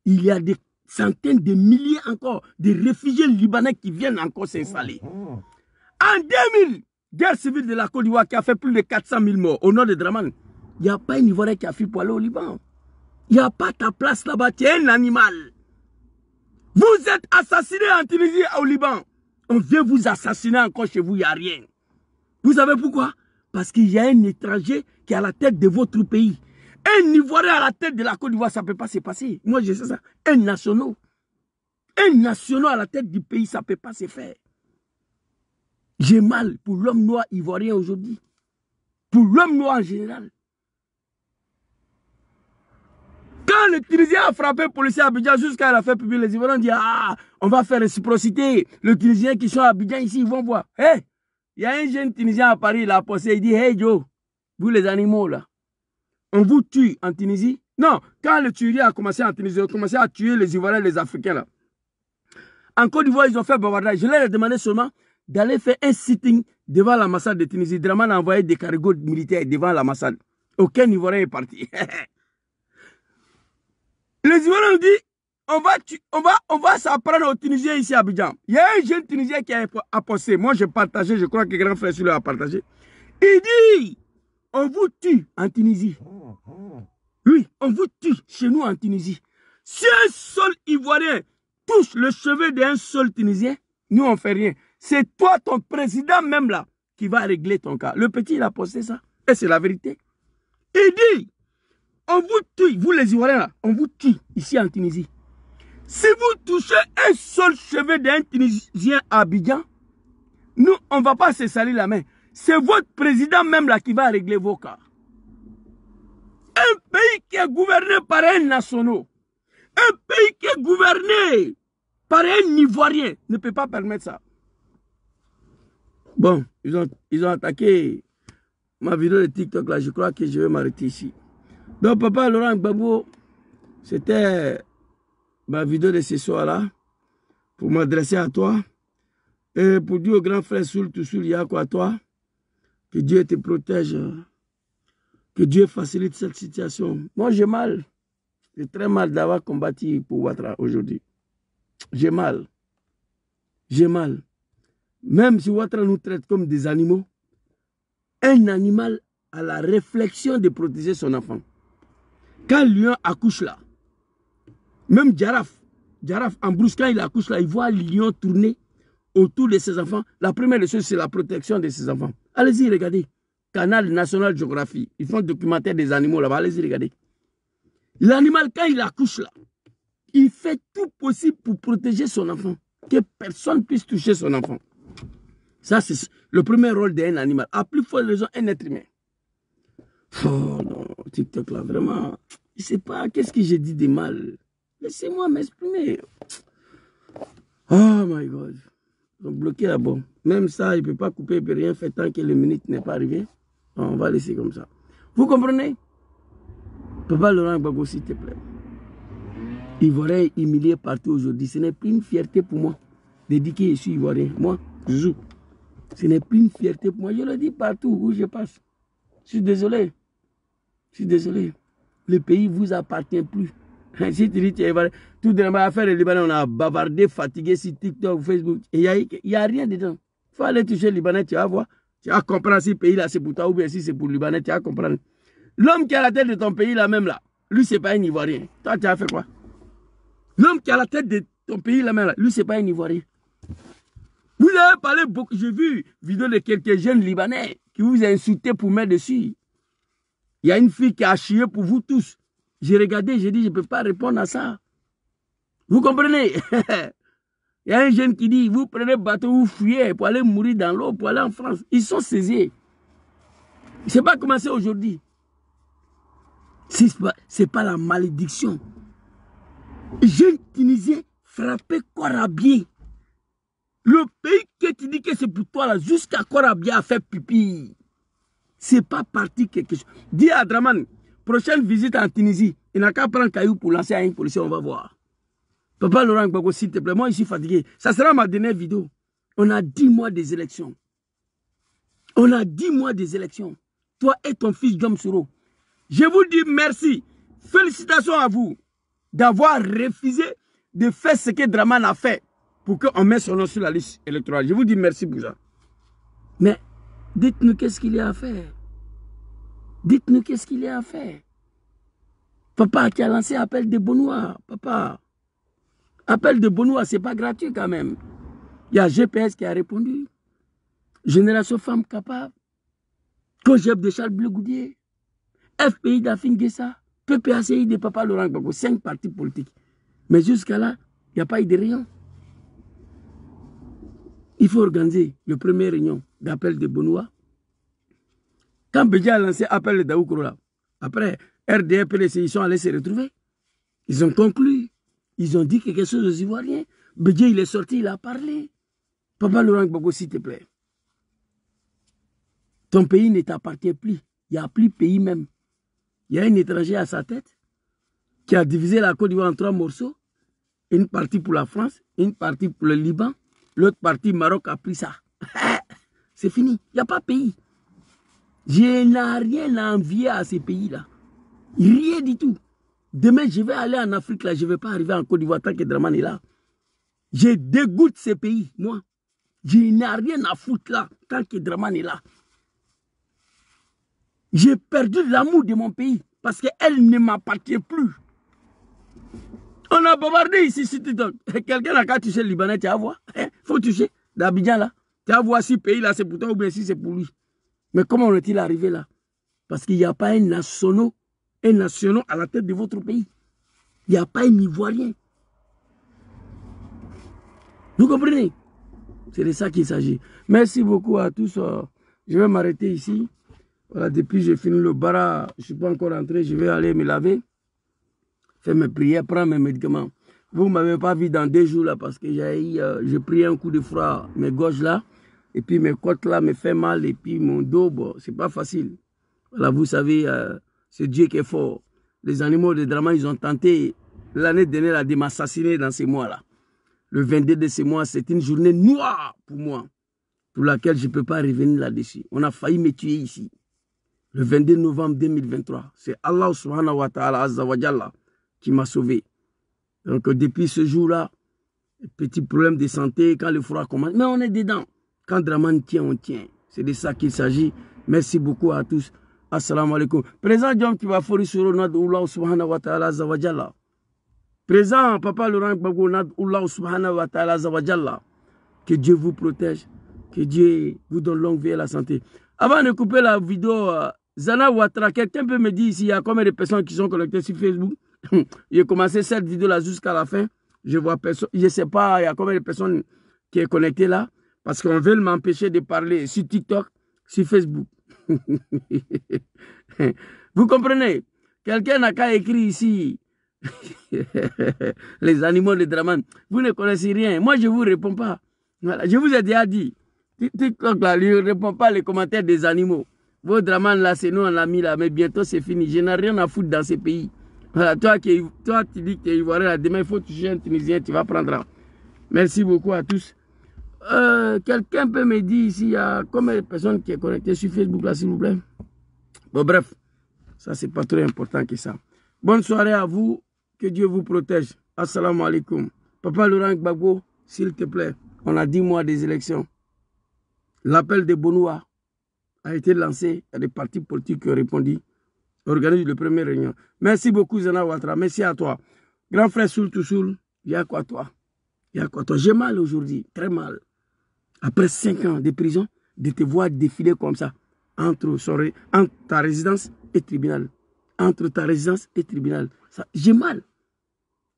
il y a des centaines de milliers encore de réfugiés libanais qui viennent encore s'installer. En 2000, guerre civile de la Côte d'Ivoire qui a fait plus de 400 000 morts au nord de Dramane. Il n'y a pas un Ivoirien qui a fui pour aller au Liban. Il n'y a pas ta place là-bas, tu es un animal. Vous êtes assassiné en Tunisie au Liban. On vient vous assassiner encore chez vous, il n'y a rien. Vous savez pourquoi? Parce qu'il y a un étranger qui est à la tête de votre pays. Un Ivoirien à la tête de la Côte d'Ivoire, ça ne peut pas se passer. Moi, je sais ça. Un national à la tête du pays, ça ne peut pas se faire. J'ai mal pour l'homme noir ivoirien aujourd'hui. Pour l'homme noir en général. Quand le Tunisien a frappé le policier à Abidjan, jusqu'à la fait publier, les Ivoiriens ont dit, ah, on va faire réciprocité. Les Tunisiens qui sont à Abidjan ici, ils vont voir. Hey, il y a un jeune Tunisien à Paris, il a posé, il dit, hey Joe, vous les animaux là, on vous tue en Tunisie? Non, quand le tuerie a commencé en Tunisie, ils ont commencé à tuer les Ivoiriens et les Africains là. En Côte d'Ivoire, ils ont fait bavardage. Je leur ai demandé seulement d'aller faire un sitting devant l'ambassade de Tunisie. Draman a envoyé des cargos militaires devant l'ambassade. Aucun Ivoirien est parti. Les Ivoiriens ont dit, on va s'apprendre aux Tunisiens ici à Abidjan. Il y a un jeune Tunisien qui a apposé. Moi, j'ai partagé, je crois que grand frère Sulu a partagé. Il dit, on vous tue en Tunisie. Oui, on vous tue chez nous en Tunisie. Si un seul Ivoirien touche le cheveu d'un seul Tunisien, nous, on ne fait rien. C'est toi, ton président même là, qui va régler ton cas. Le petit, il a posté ça. Et c'est la vérité. Il dit, on vous tue, vous les Ivoiriens là, on vous tue ici en Tunisie. Si vous touchez un seul cheveu d'un Tunisien à Abidjan, nous, on ne va pas se salir la main. C'est votre président même là qui va régler vos cas. Un pays qui est gouverné par un national, un pays qui est gouverné par un Ivoirien ne peut pas permettre ça. Bon, ils ont attaqué ma vidéo de TikTok là, je crois que je vais m'arrêter ici. Donc papa Laurent Gbagbo, c'était ma vidéo de ce soir là, pour m'adresser à toi, et pour dire au grand frère Soul Yako à toi, que Dieu te protège, que Dieu facilite cette situation. Moi j'ai mal, j'ai très mal d'avoir combattu pour Ouattara aujourd'hui. J'ai mal. J'ai mal. Même si Ouattara nous traite comme des animaux, un animal a la réflexion de protéger son enfant. Quand le lion accouche là, même Jaraf en brousse, quand il accouche là, il voit le lion tourner autour de ses enfants. La première des choses, c'est la protection de ses enfants. Allez-y, regardez. Canal National Geography. Ils font documentaire des animaux là-bas. Allez-y, regardez. L'animal, quand il accouche là, il fait tout possible pour protéger son enfant. Que personne ne puisse toucher son enfant. Ça, c'est le premier rôle d'un animal. À plus forte raison, un être humain. Oh non, TikTok là, vraiment. Je ne sais pas, qu'est-ce que j'ai dit de mal? Laissez-moi m'exprimer. Oh my God. Ils ont bloqué là-bas. Même ça, il ne peut pas couper, il ne peut rien faire tant que le minute n'est pas arrivé. On va laisser comme ça. Vous comprenez? Papa Laurent Gbagbo, s'il te plaît. Ivoirien humilié partout aujourd'hui. Ce n'est plus une fierté pour moi de dire que je suis Ivoirien. Moi, je joue. Ce n'est plus une fierté pour moi. Je le dis partout où je passe. Je suis désolé. Je suis désolé. Le pays ne vous appartient plus. Si tu dis que tu es Ivoirien, tout de même, affaire les Libanais, on a bavardé, fatigué sur TikTok, Facebook. Et il n'y a rien dedans. Il faut aller toucher le Libanais, tu vas voir. Tu vas comprendre si ce pays-là, c'est pour toi ou bien si c'est pour le Libanais, tu vas comprendre. L'homme qui est à la tête de ton pays, là même là, lui, ce n'est pas un Ivoirien. Toi, tu as fait quoi? L'homme qui est à la tête de ton pays, là même là, lui, ce n'est pas un Ivoirien. Vous avez parlé beaucoup, j'ai vu une vidéo de quelques jeunes Libanais qui vous ont insulté pour mettre dessus. Il y a une fille qui a chié pour vous tous. J'ai regardé, j'ai dit, je ne peux pas répondre à ça. Vous comprenez? Il y a un jeune qui dit, vous prenez le bateau, vous fuyez pour aller mourir dans l'eau, pour aller en France. Ils sont saisis. Je ne sais pas comment c'est aujourd'hui. Ce n'est pas la malédiction. Jeune Tunisien frappé Korabie. Le pays que tu dis que c'est pour toi là, jusqu'à Korabie a fait pipi. Ce n'est pas parti quelque chose. Dis à Draman, prochaine visite en Tunisie, il n'a qu'à prendre un caillou pour lancer à un policier, on va voir. Papa Laurent Gbagbo, s'il te plaît, moi je suis fatigué. Ça sera ma dernière vidéo. On a 10 mois des élections. On a 10 mois des élections. Toi et ton fils Guillaume Soro. Je vous dis merci. Félicitations à vous d'avoir refusé de faire ce que Draman a fait pour qu'on mette son nom sur la liste électorale. Je vous dis merci pour ça. Mais dites-nous qu'est-ce qu'il y a à faire. Dites-nous qu'est-ce qu'il y a à faire. Papa qui a lancé appel de Benoît. Papa. Appel de Benoît, ce n'est pas gratuit quand même. Il y a GPS qui a répondu. Génération Femmes Capables, Cogep de Charles Bleu Goudier, FPI d'Afin Guessa, PPACI de Papa Laurent Gbagbo, 5 partis politiques. Mais jusqu'à là, il n'y a pas eu de réunion. Il faut organiser le premier réunion d'appel de Bonoua. Quand Bédia a lancé appel de Daoukrola, après RDR, PDC, ils sont allés se retrouver. Ils ont conclu. Ils ont dit quelque chose aux Ivoiriens. Bédia, il est sorti, il a parlé. Papa Laurent Gbagbo, s'il te plaît. Ton pays ne t'appartient plus. Il n'y a plus pays même. Il y a un étranger à sa tête qui a divisé la Côte d'Ivoire en 3 morceaux. Une partie pour la France, une partie pour le Liban, l'autre partie, Maroc a pris ça. C'est fini. Il n'y a pas de pays. Je n'ai rien à envier à ces pays-là. Rien du tout. Demain, je vais aller en Afrique, là. Je ne vais pas arriver en Côte d'Ivoire tant que Dramane est là. Je dégoûte ces pays, moi. Je n'ai rien à foutre là tant que Dramane est là. J'ai perdu l'amour de mon pays parce qu'elle ne m'appartient plus. On a bombardé ici sur TikTok. Quelqu'un n'a qu'à toucher le Libanais, tu vas voir. Faut toucher. D'Abidjan là. Tu vas voir si le pays là c'est pour toi ou bien si c'est pour lui. Mais comment est-il arrivé là? Parce qu'il n'y a pas un national à la tête de votre pays. Il n'y a pas un Ivoirien. Vous comprenez? C'est de ça qu'il s'agit. Merci beaucoup à tous. Je vais m'arrêter ici. Voilà, depuis que j'ai fini le bara, je ne suis pas encore rentré. Je vais aller me laver, faire mes prières, prendre mes médicaments. Vous ne m'avez pas vu dans 2 jours là parce que j'ai pris un coup de froid, mes gorges là. Et puis mes côtes là me fait mal. Et puis mon dos, bon, c'est pas facile. Voilà, vous savez, c'est Dieu qui est fort. Les animaux de Dramane, ils ont tenté l'année dernière de m'assassiner dans ces mois-là. Le 22 de ce mois, c'est une journée noire pour moi, pour laquelle je ne peux pas revenir là-dessus. On a failli me tuer ici. Le 22 novembre 2023, c'est Allah subhanahu wa ta'ala azza wa jalla qui m'a sauvé. Donc depuis ce jour-là, petit problème de santé, quand le froid commence, mais on est dedans. Quand Dramane tient, on tient. C'est de ça qu'il s'agit. Merci beaucoup à tous. Assalamu alaikum. Présent John qui va faire sur Allah subhanahu wa ta'ala azza wa jalla. Présent Papa Laurent Gbagbo Allah subhanahu wa ta'ala azza wa jalla. Que Dieu vous protège. Que Dieu vous donne longue vie et la santé. Avant de couper la vidéo, Zana Ouattara, quelqu'un peut me dire ici, il y a combien de personnes qui sont connectées sur Facebook? J'ai commencé cette vidéo-là jusqu'à la fin. Je vois personne. Je ne sais pas, il y a combien de personnes qui sont connectées là. Parce qu'on veut m'empêcher de parler sur TikTok, sur Facebook. Vous comprenez? Quelqu'un n'a qu'à écrire ici. Les animaux de Dramane. Vous ne connaissez rien. Moi, je ne vous réponds pas. Voilà. Je vous ai déjà dit. TikTok là, ne répond pas les commentaires des animaux. Vos Dramane là, c'est nous, on l'a mis là, mais bientôt c'est fini. Je n'ai rien à foutre dans ces pays. Voilà, toi, tu dis que tu es ivoirien là, demain il faut toucher un Tunisien, tu vas prendre. Merci beaucoup à tous. Quelqu'un peut me dire ici, il y a combien de personnes qui sont connectées sur Facebook là, s'il vous plaît? Bon, bref, ça c'est pas trop important que ça. Bonne soirée à vous, que Dieu vous protège. Assalamu alaikum. Papa Laurent Gbagbo, s'il te plaît, on a 10 mois des élections. L'appel de Bonoua a été lancé. Il y a des partis politiques qui ont répondu. Organise le premier réunion. Merci beaucoup, Zana Ouattara. Merci à toi. Grand frère Soul Toussoul, il y a quoi toi? Il y a quoi toi? J'ai mal aujourd'hui, très mal. Après 5 ans de prison, de te voir défiler comme ça, entre ta résidence et tribunal. Entre ta résidence et tribunal. J'ai mal.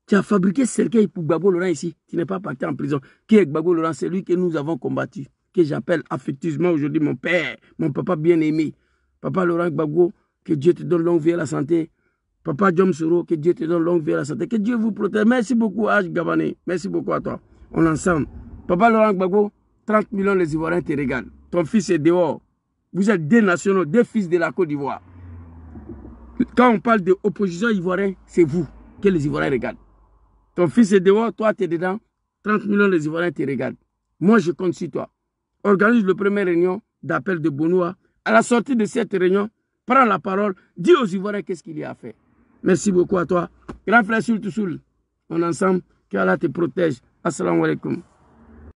Tu as fabriqué cercueil pour Gbagbo Laurent ici. Tu n'es pas parti en prison. Qui est Gbagbo Laurent? C'est lui que nous avons combattu. Que j'appelle affectueusement aujourd'hui mon père, mon papa bien-aimé. Papa Laurent Gbagbo, que Dieu te donne longue vie et la santé. Papa Diom Soro, que Dieu te donne longue vie et la santé. Que Dieu vous protège. Merci beaucoup, H. Gabane. Merci beaucoup à toi. On est ensemble. Papa Laurent Gbagbo, 30 millions les Ivoiriens te regardent. Ton fils est dehors. Vous êtes 2 nationaux, 2 fils de la Côte d'Ivoire. Quand on parle de opposition ivoirienne, c'est vous que les Ivoiriens regardent. Ton fils est dehors, toi tu es dedans. 30 millions les Ivoiriens te regardent. Moi je compte sur toi. Organise le premier réunion d'appel de Bonoua. À la sortie de cette réunion, prends la parole, dis aux Ivoiriens qu'est-ce qu'il y a à faire. Merci beaucoup à toi. Grand frère Soul Toussoul, on est ensemble, que Allah te protège. Assalamu alaikum.